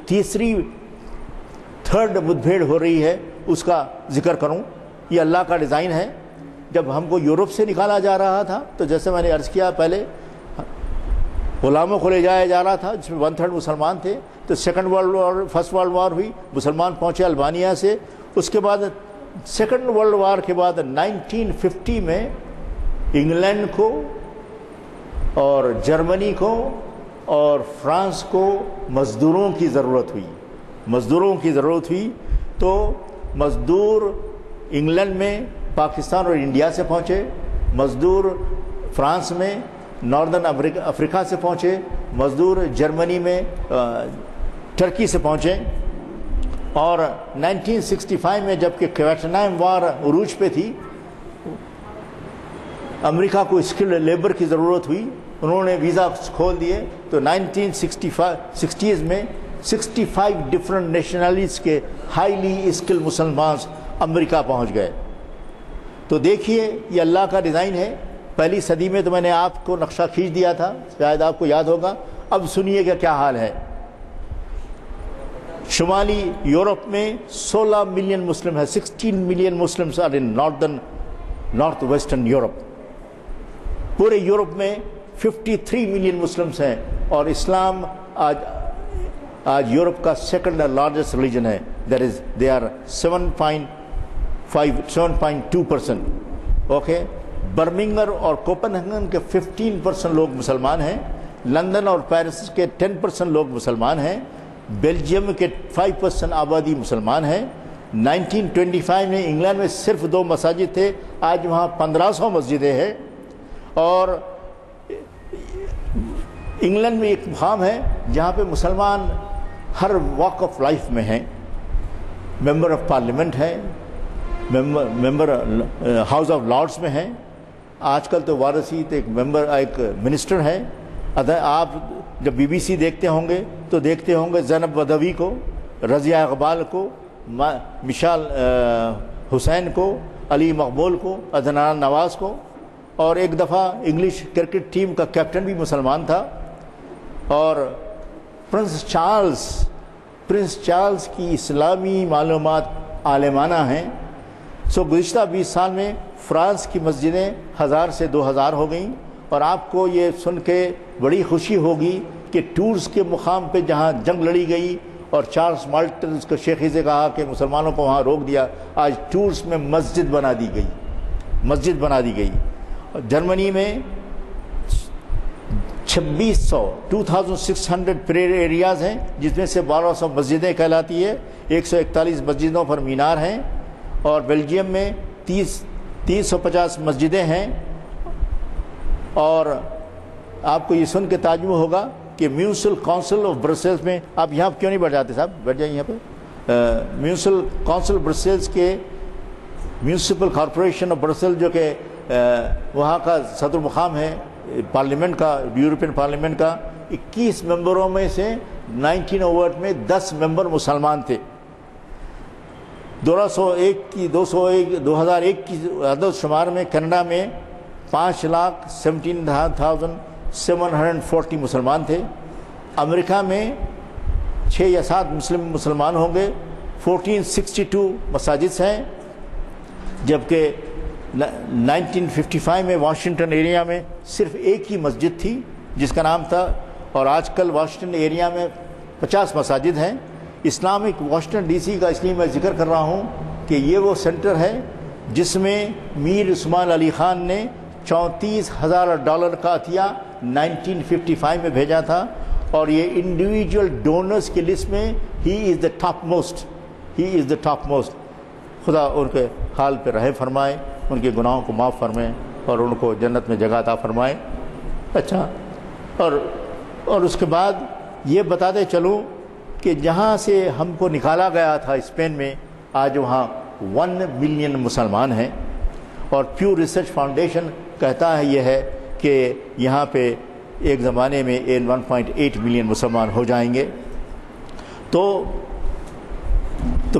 تھرڈ مدبھیڑ ہو رہی ہے اس کا ذکر کروں. یہ اللہ کا ڈیزائن ہے. جب ہم کو یورپ سے نکالا جا رہا تھا تو جیسے میں نے عرض کیا پہلے, غلاموں کو لے جایا جا رہا تھا جس میں 1/3 مسلمان تھے. تو second world war, first world war ہوئی, مسلمان پہنچے البانیہ سے. اس کے بعد سیکنڈ ورلڈ وار کے بعد 1950 میں انگلینڈ کو اور جرمنی کو اور فرانس کو مزدوروں کی ضرورت ہوئی. تو مزدور انگلینڈ میں پاکستان اور انڈیا سے پہنچے, مزدور فرانس میں ناردرن افریقہ سے پہنچے, مزدور جرمنی میں ٹرکی سے پہنچے. اور 1965 میں جب کہ کویٹنام وار عروج پہ تھی, امریکہ کو اسکلڈ لیبر کی ضرورت ہوئی, انہوں نے ویزا کھول دیے. تو 1960s میں 65 ڈفرنٹ نیشنلٹیز کے ہائیلی اسکل مسلمان امریکہ پہنچ گئے. تو دیکھیے یہ اللہ کا ڈیزائن ہے. پہلی صدی میں تو میں نے آپ کو نقشہ کھینچ دیا تھا, شاید آپ کو یاد ہوگا. اب سنیے کہ کیا حال ہے. شمالی یورپ میں 16 ملین مسلم ہے, 16 million Muslims are in north western Europe. پورے یورپ میں 53 ملین مسلمس ہیں, اور اسلام آج یورپ کا سیکنڈ لارجسٹ ریلیجن ہے. They are 7.2%. اوکے, برمنگھم اور کوپنہیگن کے 15% لوگ مسلمان ہیں, لندن اور پیرس کے 10% لوگ مسلمان ہیں, بیلجیم کے 5% آبادی مسلمان ہیں. 1925 میں انگلینڈ میں صرف 2 مساجد تھے, آج وہاں 1500 مسجدیں ہیں. اور انگلینڈ میں ایک مقام ہے جہاں پہ مسلمان ہر واک آف لائف میں ہیں, ممبر آف پارلیمنٹ ہیں, ممبر ہاؤس آف لارڈس میں ہیں. آج کل تو وارثی ایک منسٹر ہے. آپ جب BBC دیکھتے ہوں گے تو دیکھتے ہوں گے زینب بدوی کو, رضیہ اقبال کو, مشال حسین کو, علی مقبول کو, عدنان نواز کو. اور ایک دفعہ انگلش کرکٹ ٹیم کا کیپٹن بھی مسلمان تھا. اور پرنس چارلز کی اسلامی معلومات عالمانہ ہیں. گزشتہ 20 سال میں فرانس کی مسجدیں 1000 سے 2000 ہو گئیں. اور آپ کو یہ سن کے بڑی خوشی ہوگی کہ ٹورس کے مقام پہ جہاں جنگ لڑی گئی اور چارلز مالٹن اس کو شیخی سے کہا کہ مسلمانوں کو وہاں روک دیا, آج ٹورس میں مسجد بنا دی گئی. جرمنی میں 2600 پریئر ایریاز ہیں، جس میں سے 1200 مسجدیں کہلاتی ہے، 141 مسجدوں پر مینار ہیں، اور بیلجیم میں 350 مسجدیں ہیں۔ اور آپ کو یہ سن کے تعجب ہوگا کہ میونسپل کونسل آف برسلز میں، آپ یہاں کیوں نہیں بیٹھ جاتے صاحب، بیٹھ جائیں یہاں پہ، میونسپل کونسل برسلز کے میونسپل کارپوریشن آف برسل جو کہ وہاں کا صدر مقام ہے پارلیمنٹ کا، یورپین پارلیمنٹ کا، 21 ممبروں میں سے 1908 میں 10 ممبر مسلمان تھے۔ 2001 کی عدد شمار میں کینیڈا میں 5,17,740 مسلمان تھے۔ امریکہ میں 6 یا 7 مسلمان ہوں گے، 1462 مساجد ہیں، جبکہ 1955 میں واشنگٹن ایریا میں صرف ایک ہی مسجد تھی جس کا نام تھا، اور آج کل واشنگٹن ایریا میں 50 مساجد ہیں۔ اسلامک واشنگٹن ڈی سی کا اس لیے میں ذکر کر رہا ہوں کہ یہ وہ سینٹر ہے جس میں میر عثمان علی خان نے $34,000 کا عطیہ 1955 میں بھیجا تھا، اور یہ انڈیویجول ڈونرز کی لسٹ میں ہی از دا ٹاپ موسٹ۔ خدا ان کے حال پہ رحم فرمائے، ان کے گناہوں کو معاف فرمائے، اور ان کو جنت میں جگہ عطا فرمائے۔ اچھا، اور اس کے بعد یہ بتاتے چلوں کہ جہاں سے ہم کو نکالا گیا تھا اسپین میں، آج وہاں 1 ملین مسلمان ہیں، اور پیو ریسرچ فاؤنڈیشن کہتا ہے یہ ہے کہ یہاں پہ ایک زمانے میں 1.8 ملین مسلمان ہو جائیں گے۔ تو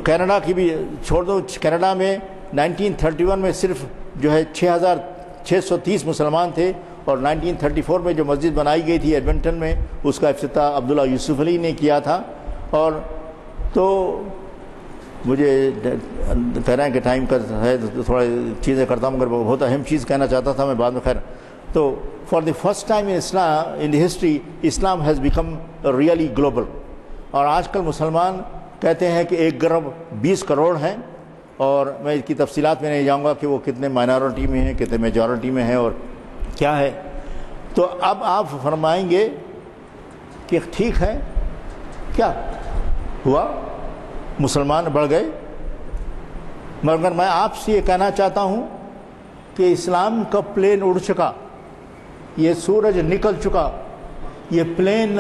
کینیڈا کی بھی چھوڑ دو، کینیڈا میں 1931 میں صرف جو ہے 6,630 مسلمان تھے، اور 1934 میں جو مسجد بنائی گئی تھی ایڈمنٹن میں، اس کا افتتاح عبداللہ یوسف علی نے کیا تھا۔ اور تو مجھے کہنا ہے کہ ٹائم کا ہے تو تھوڑا چیزیں کرتا ہوں، مگر بہت اہم چیز کہنا چاہتا تھا میں بعد میں۔ خیر، تو for the first time in the history Islam has become really global, اور آج کل مسلمان کہتے ہیں کہ 1 ارب 20 کروڑ ہیں، اور میں اس کی تفصیلات میں نہیں جاؤں گا کہ وہ کتنے مائنورٹی میں ہیں، کتنے میجورٹی میں ہیں، اور کیا ہے۔ تو اب آپ فرمائیں گے کہ ٹھیک ہے، کیا ہوا، مسلمان بڑھ گئے، مگر میں آپ سے یہ کہنا چاہتا ہوں کہ اسلام کا پلین اڑ چکا، یہ سورج نکل چکا، یہ پلین،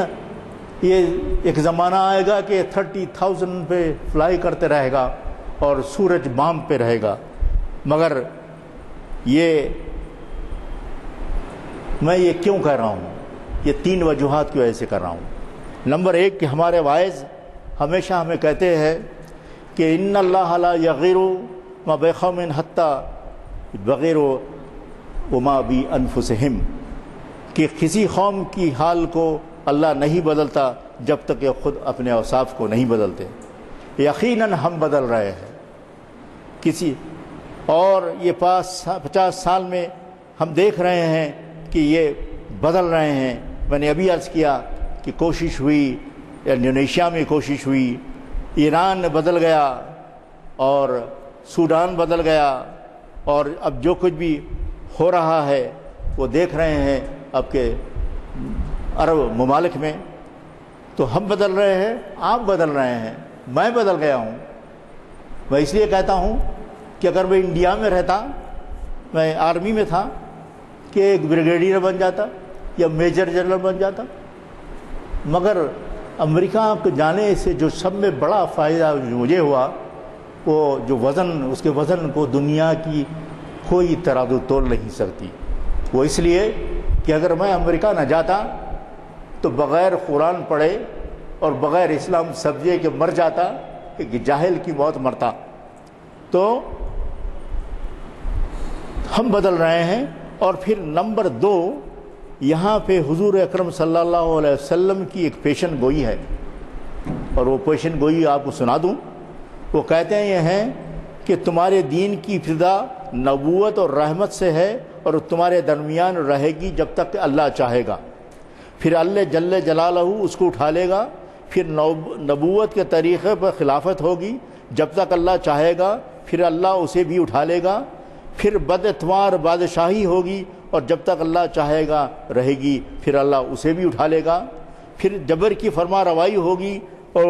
یہ ایک زمانہ آئے گا کہ 30,000 پہ فلائی کرتے رہے گا اور سورج بام پہ رہے گا۔ مگر میں یہ کیوں کہہ رہا ہوں، یہ 3 وجوہات کی وجہ سے کر رہا ہوں۔ نمبر 1 کہ ہمارے وائز ہمیشہ ہمیں کہتے ہیں کہ ان اللہ لا یغیر ما بقوم حتی یغیروا ما بانفسہم، کہ کسی قوم کی حال کو اللہ نہیں بدلتا جب تک کہ خود اپنے اوصاف کو نہیں بدلتے۔ یقیناً ہم بدل رہے ہیں اور یہ 50 سال میں ہم دیکھ رہے ہیں کہ یہ بدل رہے ہیں۔ میں نے ابھی عرض کیا کہ کوشش ہوئی، انڈونیشیا میں کوشش ہوئی، ایران بدل گیا، اور سوڈان بدل گیا، اور اب جو کچھ بھی ہو رہا ہے وہ دیکھ رہے ہیں اب کے عرب ممالک میں۔ تو ہم بدل رہے ہیں، آپ بدل رہے ہیں، میں بدل گیا ہوں۔ میں اس لیے کہتا ہوں کہ اگر میں انڈیا میں رہتا، میں آرمی میں تھا، کہ ایک بریگیڈیئر بن جاتا یا میجر جنرل بن جاتا، مگر امریکہ کو جانے سے جو سب میں بڑا فائدہ مجھے ہوا، وہ جو اس کے وزن کو دنیا کی کوئی ترادف تول نہیں سکتی۔ وہ اس لیے کہ اگر میں امریکہ نہ جاتا تو بغیر قرآن پڑھے اور بغیر اسلام سمجھے کہ مر جاتا، ایک جاہل کی موت مرتا۔ تو ہم بدل رہے ہیں۔ اور پھر نمبر 2، یہاں پہ حضور اکرم صلی اللہ علیہ وسلم کی ایک پیشن گوئی ہے، اور وہ پیشن گوئی آپ کو سنا دوں۔ وہ کہتے ہیں کہ تمہارے دین کی ابتدا نبوت اور رحمت سے ہے، اور تمہارے درمیان رہے گی جب تک کہ اللہ چاہے گا، پھر اللہ جل جلالہ اس کو اٹھا لے گا، پھر نبوت کے طریقے پر خلافت ہوگی جب تک اللہ چاہے گا، پھر اللہ اسے بھی اٹھا لے گا، پھر بد اتوار بادشاہی ہوگی اور جب تک اللہ چاہے گا رہے گی، پھر اللہ اسے بھی اٹھا لے گا۔ پھر جبر کی فرما روائی ہوگی اور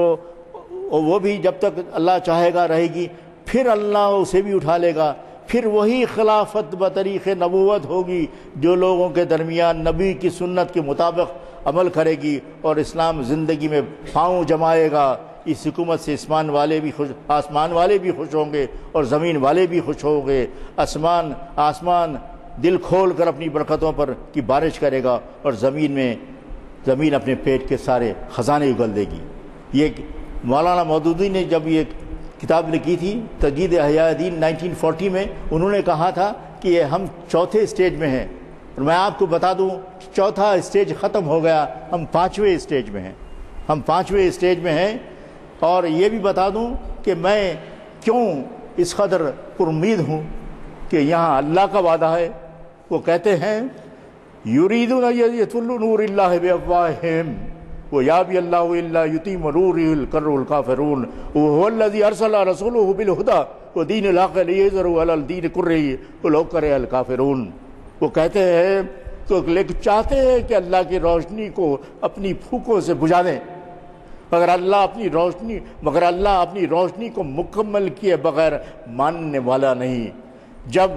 وہ بھی جب تک اللہ چاہے گا رہے گی، پھر اللہ اسے بھی اٹھا لے گا۔ پھر وہی خلافت بطریق نبوت ہوگی جو لوگوں کے درمیان نبی کی سنت کے مطابق عمل کرے گی اور اسلام زندگی میں پاؤں جمائے گا۔ اس حکومت سے آسمان والے بھی خوش ہوں گے اور زمین والے بھی خوش ہوں گے۔ آسمان دل کھول کر اپنی برکتوں پر کی بارش کرے گا اور زمین اپنے پیٹ کے سارے خزانے اگل دے گی۔ یہ مولانا مودودی نے جب یہ کتاب لکھی تھی تجدید احیاء دین 1940 میں، انہوں نے کہا تھا کہ ہم چوتھے سٹیج میں ہیں، اور میں آپ کو بتا دوں چوتھا سٹیج ختم ہو گیا، ہم پانچویں سٹیج میں ہیں۔ اور یہ بھی بتا دوں کہ میں کیوں اس قدر پر امید ہوں کہ یہاں اللہ کا وعدہ ہے۔ وہ کہتے ہیں یریدون یطفئوا نور اللہ بافواہہم ویابی اللہ الا یتم نورہ الکر الکافرون وهو الذی ارسل رسولہ بالہدی ودین الحق لیظہرہ علی الدین کلہ ولو کرہ الکافرون۔ وہ کہتے ہیں تو چاہتے ہیں کہ اللہ کی روشنی کو اپنی پھوکوں سے بجھا دیں، مگر اللہ اپنی روشنی کو مکمل کیے بغیر ماننے والا نہیں۔ جب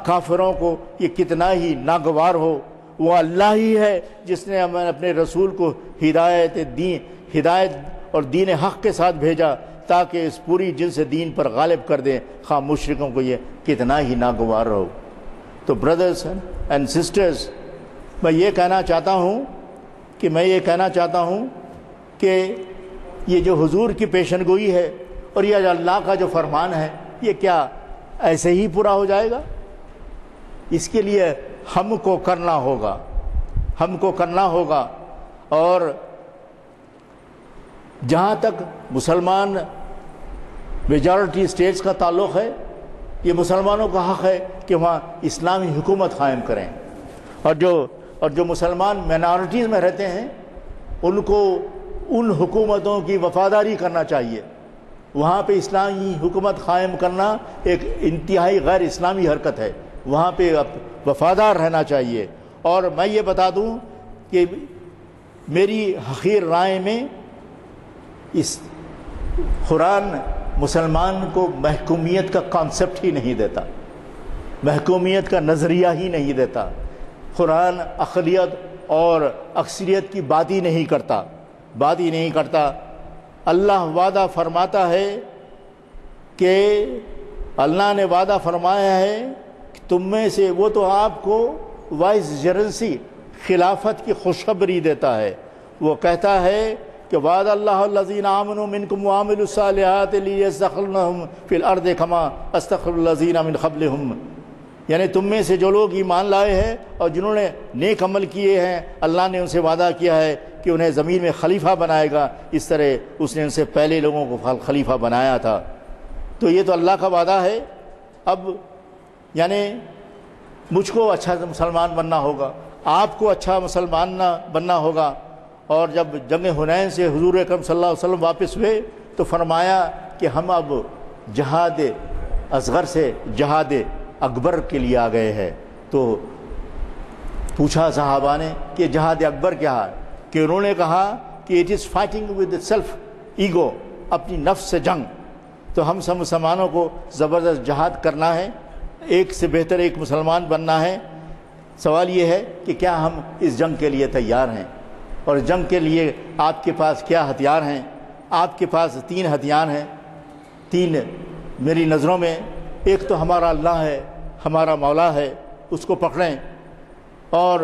کافروں کو یہ کتنا ہی ناگوار ہو، وہ اللہ ہی ہے جس نے اپنے رسول کو ہدایت اور دین حق کے ساتھ بھیجا تاکہ اس پوری جنس دین پر غالب کر دیں، مشرکوں کو یہ کتنا ہی ناگوار ہو۔ تو برادرز اینڈ سسٹرز، میں یہ کہنا چاہتا ہوں کہ یہ جو حضور کی پیشن گوئی ہے اور یہ اللہ کا جو فرمان ہے، یہ کیا ایسے ہی پورا ہو جائے گا؟ اس کے لیے ہم کو کرنا ہوگا اور جہاں تک مسلمان میجارٹی سٹیٹس کا تعلق ہے، یہ مسلمانوں کا حق ہے کہ وہاں اسلامی حکومت قائم کریں، اور جو مسلمان مینارٹیز میں رہتے ہیں ان کو ان حکومتوں کی وفاداری کرنا چاہیے۔ وہاں پہ اسلامی حکومت قائم کرنا ایک انتہائی غیر اسلامی حرکت ہے، وہاں پہ وفادار رہنا چاہیے۔ اور میں یہ بتا دوں کہ میری حقیر رائے میں اس قرآن مسلمان کو محکومیت کا کانسیپٹ ہی نہیں دیتا، محکومیت کا نظریہ ہی نہیں دیتا۔ قرآن اقلیت اور اکثریت کی بات ہی نہیں کرتا۔ اللہ وعدہ فرماتا ہے کہ اللہ نے وعدہ فرمایا ہے کہ تم میں سے وہ تو آپ کو وائس جرنسی خلافت کی خوشخبری دیتا ہے۔ وہ کہتا ہے کہ وعد اللہ الذین آمنوا منکم وعملوا الصالحات لیستخلفنہم فی الارض کما استخلف الذین من قبلہم، یعنی تم میں سے جو لوگ ایمان لائے ہیں اور جنہوں نے نیک عمل کیے ہیں، اللہ نے ان سے وعدہ کیا ہے کہ انہیں زمین میں خلیفہ بنائے گا، اس طرح اس نے ان سے پہلے لوگوں کو خلیفہ بنایا تھا۔ تو یہ تو اللہ کا وعدہ ہے۔ اب یعنی مجھ کو اچھا مسلمان بننا ہوگا، آپ کو اچھا مسلمان بننا ہوگا۔ اور جب جنگ حنین سے حضور اکرم صلی اللہ علیہ وسلم واپس ہوئے تو فرمایا کہ ہم اب جہاد اصغر سے جہاد اکبر کے لیے آ گئے ہیں۔ تو پوچھا صحابہ نے کہ جہاد اکبر کیا ہے؟ کہ انہوں نے کہا کہ it is fighting with self ego, اپنی نفس سے جنگ۔ تو ہم سب مسلمانوں کو زبردست جہاد کرنا ہے، ایک سے بہتر ایک مسلمان بننا ہے۔ سوال یہ ہے کہ کیا ہم اس جنگ کے لیے تیار ہیں؟ اور جنگ کے لیے آپ کے پاس کیا ہتھیار ہیں؟ آپ کے پاس 3 ہتھیار ہیں، 3 میری نظروں میں۔ ایک تو ہمارا اللہ ہے، ہمارا مولا ہے، اس کو پکڑیں۔ اور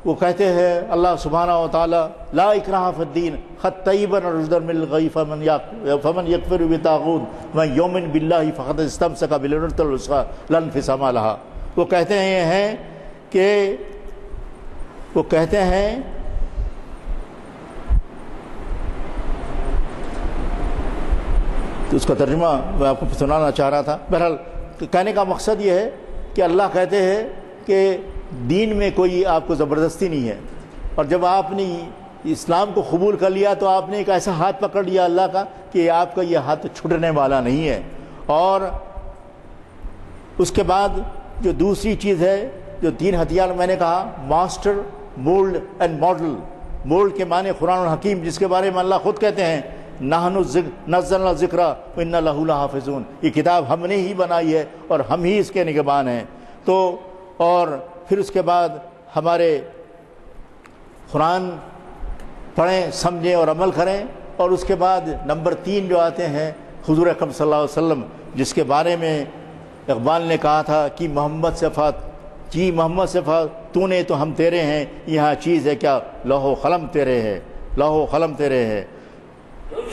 وہ کہتے ہیں اللہ سبحانہ و تعالی لا اکراہ فی الدین قد تبین الرشد من الغی فمن یکفر بالطاغوت ومن یؤمن باللہ فقد استمسک بالعروۃ الوثقی لا انفصام لہا۔ وہ کہتے ہیں تو اس کا ترجمہ میں آپ کو سنانا چاہ رہا تھا۔ بہرحال کہنے کا مقصد یہ ہے کہ اللہ کہتے ہیں کہ دین میں کوئی آپ کو زبردستی نہیں ہے، اور جب آپ نے اسلام کو قبول کر لیا تو آپ نے ایک ایسا ہاتھ پکڑ لیا اللہ کا کہ آپ کا یہ ہاتھ چھوٹنے والا نہیں ہے۔ اور اس کے بعد جو دوسری چیز ہے، جو 3 ہتھیار میں نے کہا، master, mould and model. Mould کے معنی قرآن الحکیم، جس کے بارے میں اللہ خود کہتے ہیں نحن نزلنا الذکر وإنا لہ لحافظون، یہ کتاب ہم نے ہی بنائی ہے اور ہم ہی اس کے نگہبان ہیں۔ تو اور پھر اس کے بعد ہمارے قرآن پڑھیں، سمجھیں اور عمل کریں۔ اور اس کے بعد نمبر 3 جو آتے ہیں حضور اکرم صلی اللہ علیہ وسلم، جس کے بارے میں اقبال نے کہا تھا کہ محمد صفات جی محمد صفات تو نے تو ہم تیرے ہیں، یہاں چیز ہے کیا لوح و قلم تیرے ہے، لوح و قلم تیرے ہے۔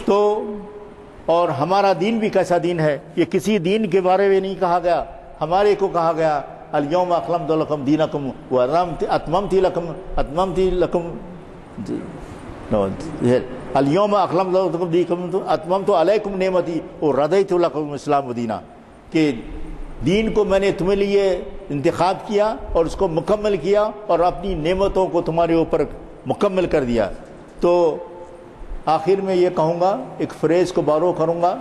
تو اور ہمارا دین بھی کیسا دین ہے، یہ کسی دین کے بارے میں نہیں کہا گیا، ہمارے کو کہا گیا الیوم اکملت لکم دینکم واتممت لکم الیوم اکملت لکم دینکم اتممت علیکم نعمتی ورضیت لکم الاسلام دینا، کہ دین کو میں نے تمہیں لیے انتخاب کیا اور اس کو مکمل کیا اور اپنی نعمتوں کو تمہارے اوپر مکمل کر دیا۔ تو آخر میں یہ کہوں گا، ایک فریز کو بارو کروں گا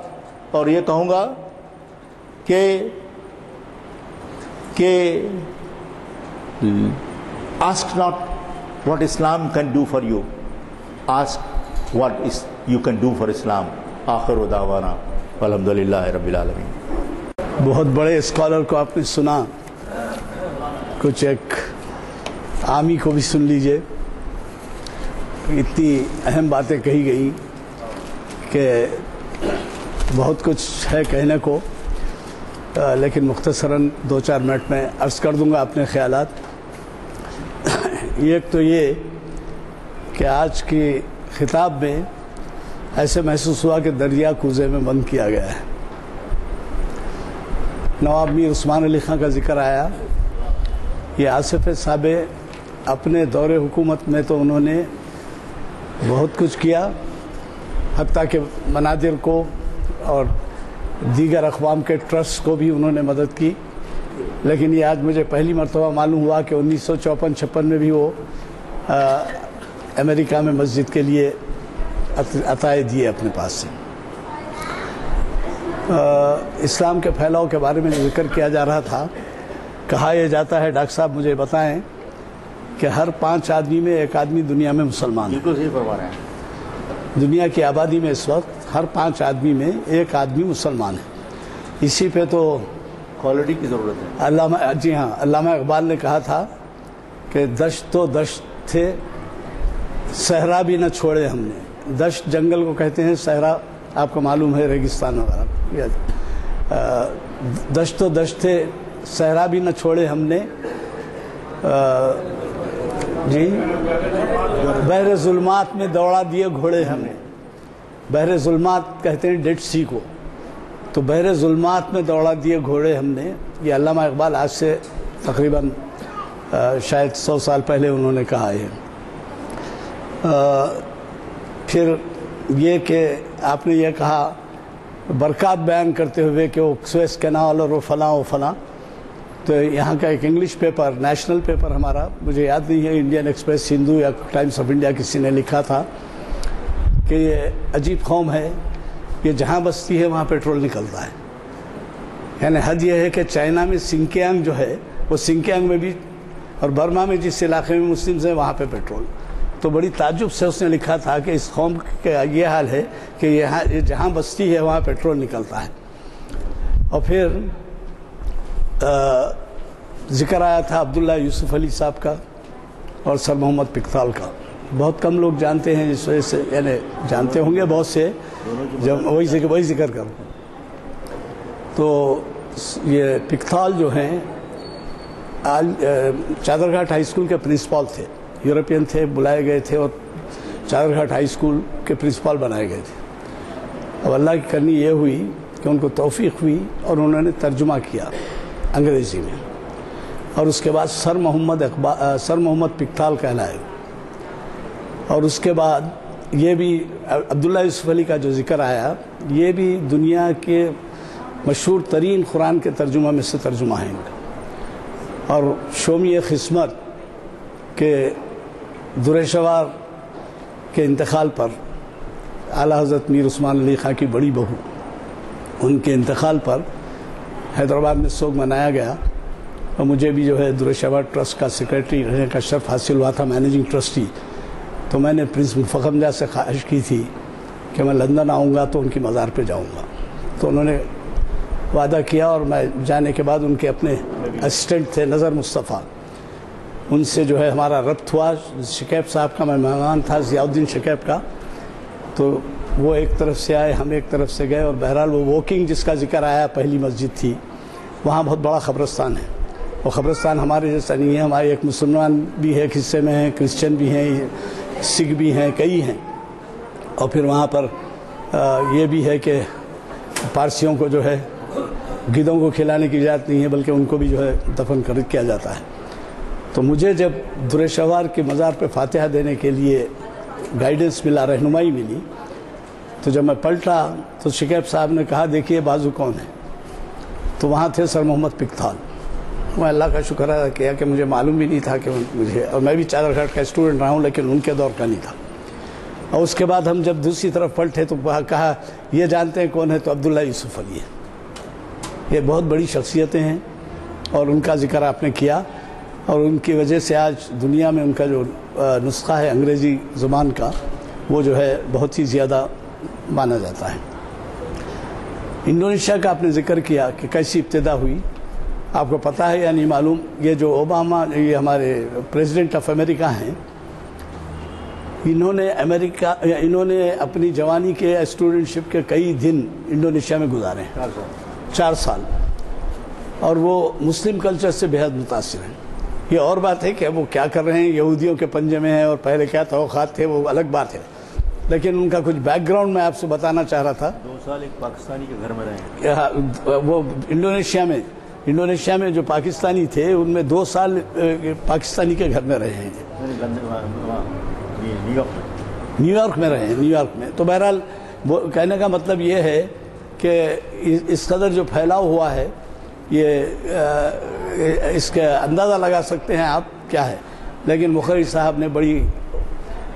اور یہ کہوں گا کہ ask not what Islam can do for you, ask what you can do for Islam۔ آخر دعوانا والحمدللہ رب العالمین۔ بہت بڑے اسکالر کو آپ نے سنا، کچھ ایک عامی کو بھی سن لیجئے، اتنی اہم باتیں کہی گئی کہ بہت کچھ ہے کہنے کو، لیکن مختصراً 2-4 منٹ میں عرض کر دوں گا اپنے خیالات۔ ایک تو یہ کہ آج کی خطاب میں ایسے محسوس ہوا کہ دریا کوزے میں بند کیا گیا ہے۔ نواب میر عثمان علی خان کا ذکر آیا، یہ آصف صاحب اپنے دور حکومت میں تو انہوں نے بہت کچھ کیا، حتیٰ کہ مناظر کو اور دیگر اقوام کے ٹرسٹ کو بھی انہوں نے مدد کی، لیکن یہ آج مجھے پہلی مرتبہ معلوم ہوا کہ 1954-56 میں بھی وہ امریکہ میں مسجد کے لیے عطائے دیے اپنے پاس سے۔ اسلام کے پھیلاؤ کے بارے میں ذکر کیا جا رہا تھا، کہا یہ جاتا ہے، ڈاکٹر صاحب مجھے بتائیں کہ ہر 5 آدمی میں 1 آدمی دنیا میں مسلمان ہے۔ بالکل صحیح فرما رہے ہیں۔ دنیا کی آبادی میں اس وقت ہر 5 آدمی میں 1 آدمی مسلمان ہے۔ اسی پہ تو کوالٹی کی ضرورت ہے۔ علامہ اقبال نے کہا تھا کہ دشت تو دشت تھے، صحرا بھی نہ چھوڑے ہم نے۔ دشت جنگل کو کہتے ہیں، صحرا آپ کو معلوم ہے ریگستان وغیرہ۔ دشت تو دشت تھے، صحرا بھی نہ چھوڑے ہم نے، جی بحر ظلمات میں دوڑا دیے گھوڑے ہمیں۔ بحر ظلمات کہتے ہیں ڈیڈ سی کو، تو بحر ظلمات میں دوڑا دیے گھوڑے ہم نے، یہ علامہ اقبال آج سے تقریباً شاید 100 سال پہلے انہوں نے کہا ہے۔ پھر یہ کہ آپ نے یہ کہا برکات بیان کرتے ہوئے کہ وہ سویس کینال اور وہ فلاں و فلاں، تو یہاں کا ایک انگلش پیپر، نیشنل پیپر ہمارا، مجھے یاد نہیں ہے انڈین ایکسپریس، ہندو یا ٹائمز آف انڈیا، کسی نے لکھا تھا کہ یہ عجیب قوم ہے، یہ جہاں بستی ہے وہاں پیٹرول نکلتا ہے۔ یعنی حد یہ ہے کہ چائنا میں سنکیانگ جو ہے، وہ سنکیانگ میں بھی، اور برما میں جس علاقے میں مسلمز ہیں وہاں پہ پیٹرول۔ تو بڑی تعجب سے اس نے لکھا تھا کہ اس قوم کا یہ حال ہے کہ یہ جہاں بستی ہے وہاں پیٹرول نکلتا ہے۔ اور پھر ذکر آیا تھا عبداللہ یوسف علی صاحب کا اور سر محمد پکتال کا، بہت کم لوگ جانتے ہیں، جس وجہ سے یعنی جانتے ہوں گے بہت سے، جب وہی ذکر کروں۔ تو یہ پکتال جو ہیں چادر گھاٹ ہائی اسکول کے پرنسپل تھے، یورپین تھے، بلائے گئے تھے اور چادر گھاٹ ہائی اسکول کے پرنسپل بنائے گئے تھے۔ اب اللہ کی کرنی یہ ہوئی کہ ان کو توفیق ہوئی اور انہوں نے ترجمہ کیا انگریزی میں، اور اس کے بعد سر محمد پکتال کہلائے۔ اور اس کے بعد یہ بھی عبداللہ یوسف علی کا جو ذکر آیا، یہ بھی دنیا کے مشہور ترین قرآن کے ترجمہ میں سے ترجمہ ہیں ان کا۔ اور شومی قسمت کے درشوار کے انتقال پر، اعلیٰ حضرت میر عثمان علی خان کی بڑی بہو، ان کے انتقال پر حیدرآباد میں سوگ منایا گیا، اور مجھے بھی جو ہے درش ایوارڈ ٹرسٹ کا سیکریٹری رہنے کا شرف حاصل ہوا تھا، مینیجنگ ٹرسٹی. تو میں نے پرنس مشفق حمزہ سے خواہش کی تھی کہ میں لندن آؤں گا تو ان کی مزار پہ جاؤں گا. تو انہوں نے وعدہ کیا، اور میں جانے کے بعد ان کے اپنے اسسٹنٹ تھے نظر مصطفیٰ، ان سے جو ہے ہمارا ربط ہوا. شکیب صاحب کا میں مہمان تھا، ضیاء الدین شکیب کا. تو وہ ایک طرف سے آئے، ہم ایک طرف سے گئے، اور بہرحال وہ واکنگ جس کا ذکر آیا پہلی مسجد تھی، وہاں بہت بڑا قبرستان ہے. وہ قبرستان ہمارے جیسا نہیں ہے، ہمارے ایک مسلمان بھی ہے حصے میں ہیں، کرسچن بھی ہیں، سکھ بھی ہیں، کئی ہیں. اور پھر وہاں پر یہ بھی ہے کہ پارسیوں کو جو ہے گدھوں کو کھلانے کی اجازت نہیں ہے، بلکہ ان کو بھی جو ہے دفن کیا جاتا ہے. تو مجھے جب درش ایوارڈ کے مزار پہ فاتحہ دینے کے لیے گائیڈنس ملا، رہنمائی ملی، تو جب میں پلٹا تو شکیب صاحب نے کہا دیکھیے بازو کون ہے. تو وہاں تھے سر محمد پکتھال. میں اللہ کا شکر ادا کیا کہ مجھے معلوم بھی نہیں تھا کہ مجھے، اور میں بھی چادر گھاٹ کا اسٹوڈنٹ رہا ہوں لیکن ان کے دور کا نہیں تھا. اور اس کے بعد ہم جب دوسری طرف پلٹے تو کہا یہ جانتے ہیں کون ہے؟ تو عبداللہ یوسف علی ہے. یہ بہت بڑی شخصیتیں ہیں اور ان کا ذکر آپ نے کیا، اور ان کی وجہ سے آج دنیا میں ان کا جو نسخہ ہے انگریزی زبان کا، وہ جو ہے بہت ہی زیادہ مانا جاتا ہے. انڈونیشیا کا آپ نے ذکر کیا کہ کیسی ابتدا ہوئی. آپ کو پتہ ہے یا نہیں معلوم، یہ جو اوباما، یہ ہمارے پریزیڈنٹ آف امریکہ ہیں، انہوں نے اپنی جوانی کے اسٹوڈنٹشپ کے کئی دن انڈونیشیا میں گزارے ہیں، 4 سال، اور وہ مسلم کلچر سے بہت متاثر ہیں. یہ اور بات ہے کہ وہ کیا کر رہے ہیں، یہودیوں کے پنجے میں ہیں، اور پہلے کیا توقعات تھے وہ الگ بات ہے، لیکن ان کا کچھ بیک گراؤنڈ میں آپ سے بتانا چاہ رہا تھا. 2 سال ایک پاکستانی کے گھر میں رہے. وہ انڈونیشیا میں جو پاکستانی تھے ان میں 2 سال پاکستانی کے گھر میں رہے ہیں. نیو یارک میں رہے ہیں، نیو یارک میں. تو بہرحال وہ کہنے کا مطلب یہ ہے کہ اس قدر جو پھیلاؤ ہوا ہے، یہ اس کا اندازہ لگا سکتے ہیں آپ کیا ہے. لیکن مخرج صاحب نے بڑی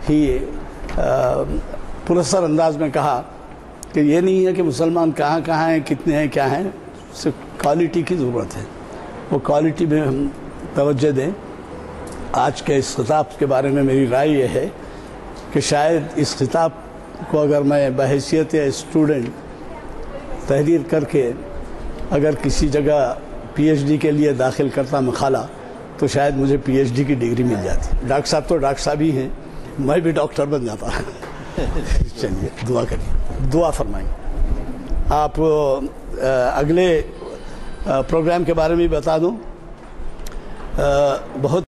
ہی پرسر انداز میں کہا کہ یہ نہیں ہے کہ مسلمان کہاں کہاں ہیں، کتنے ہیں، کیا ہیں، صرف کوالٹی کی ضرورت ہے. وہ کوالٹی میں ہم توجہ دیں. آج کے اس خطاب کے بارے میں میری رائے یہ ہے کہ شاید اس خطاب کو اگر میں بحیثیت اسٹوڈنٹ تحریر کر کے اگر کسی جگہ پی ایچ ڈی کے لیے داخل کرتا مقالہ، تو شاید مجھے پی ایچ ڈی کی ڈگری مل جاتی. ڈاکٹر صاحب تو ڈاکٹر صاحب ہی ہیں، میں بھی ڈاکٹر بن جاتا. چلیے دعا کریے، دعا فرمائیں. آپ اگلے پروگرام کے بارے میں بتا دوں. بہت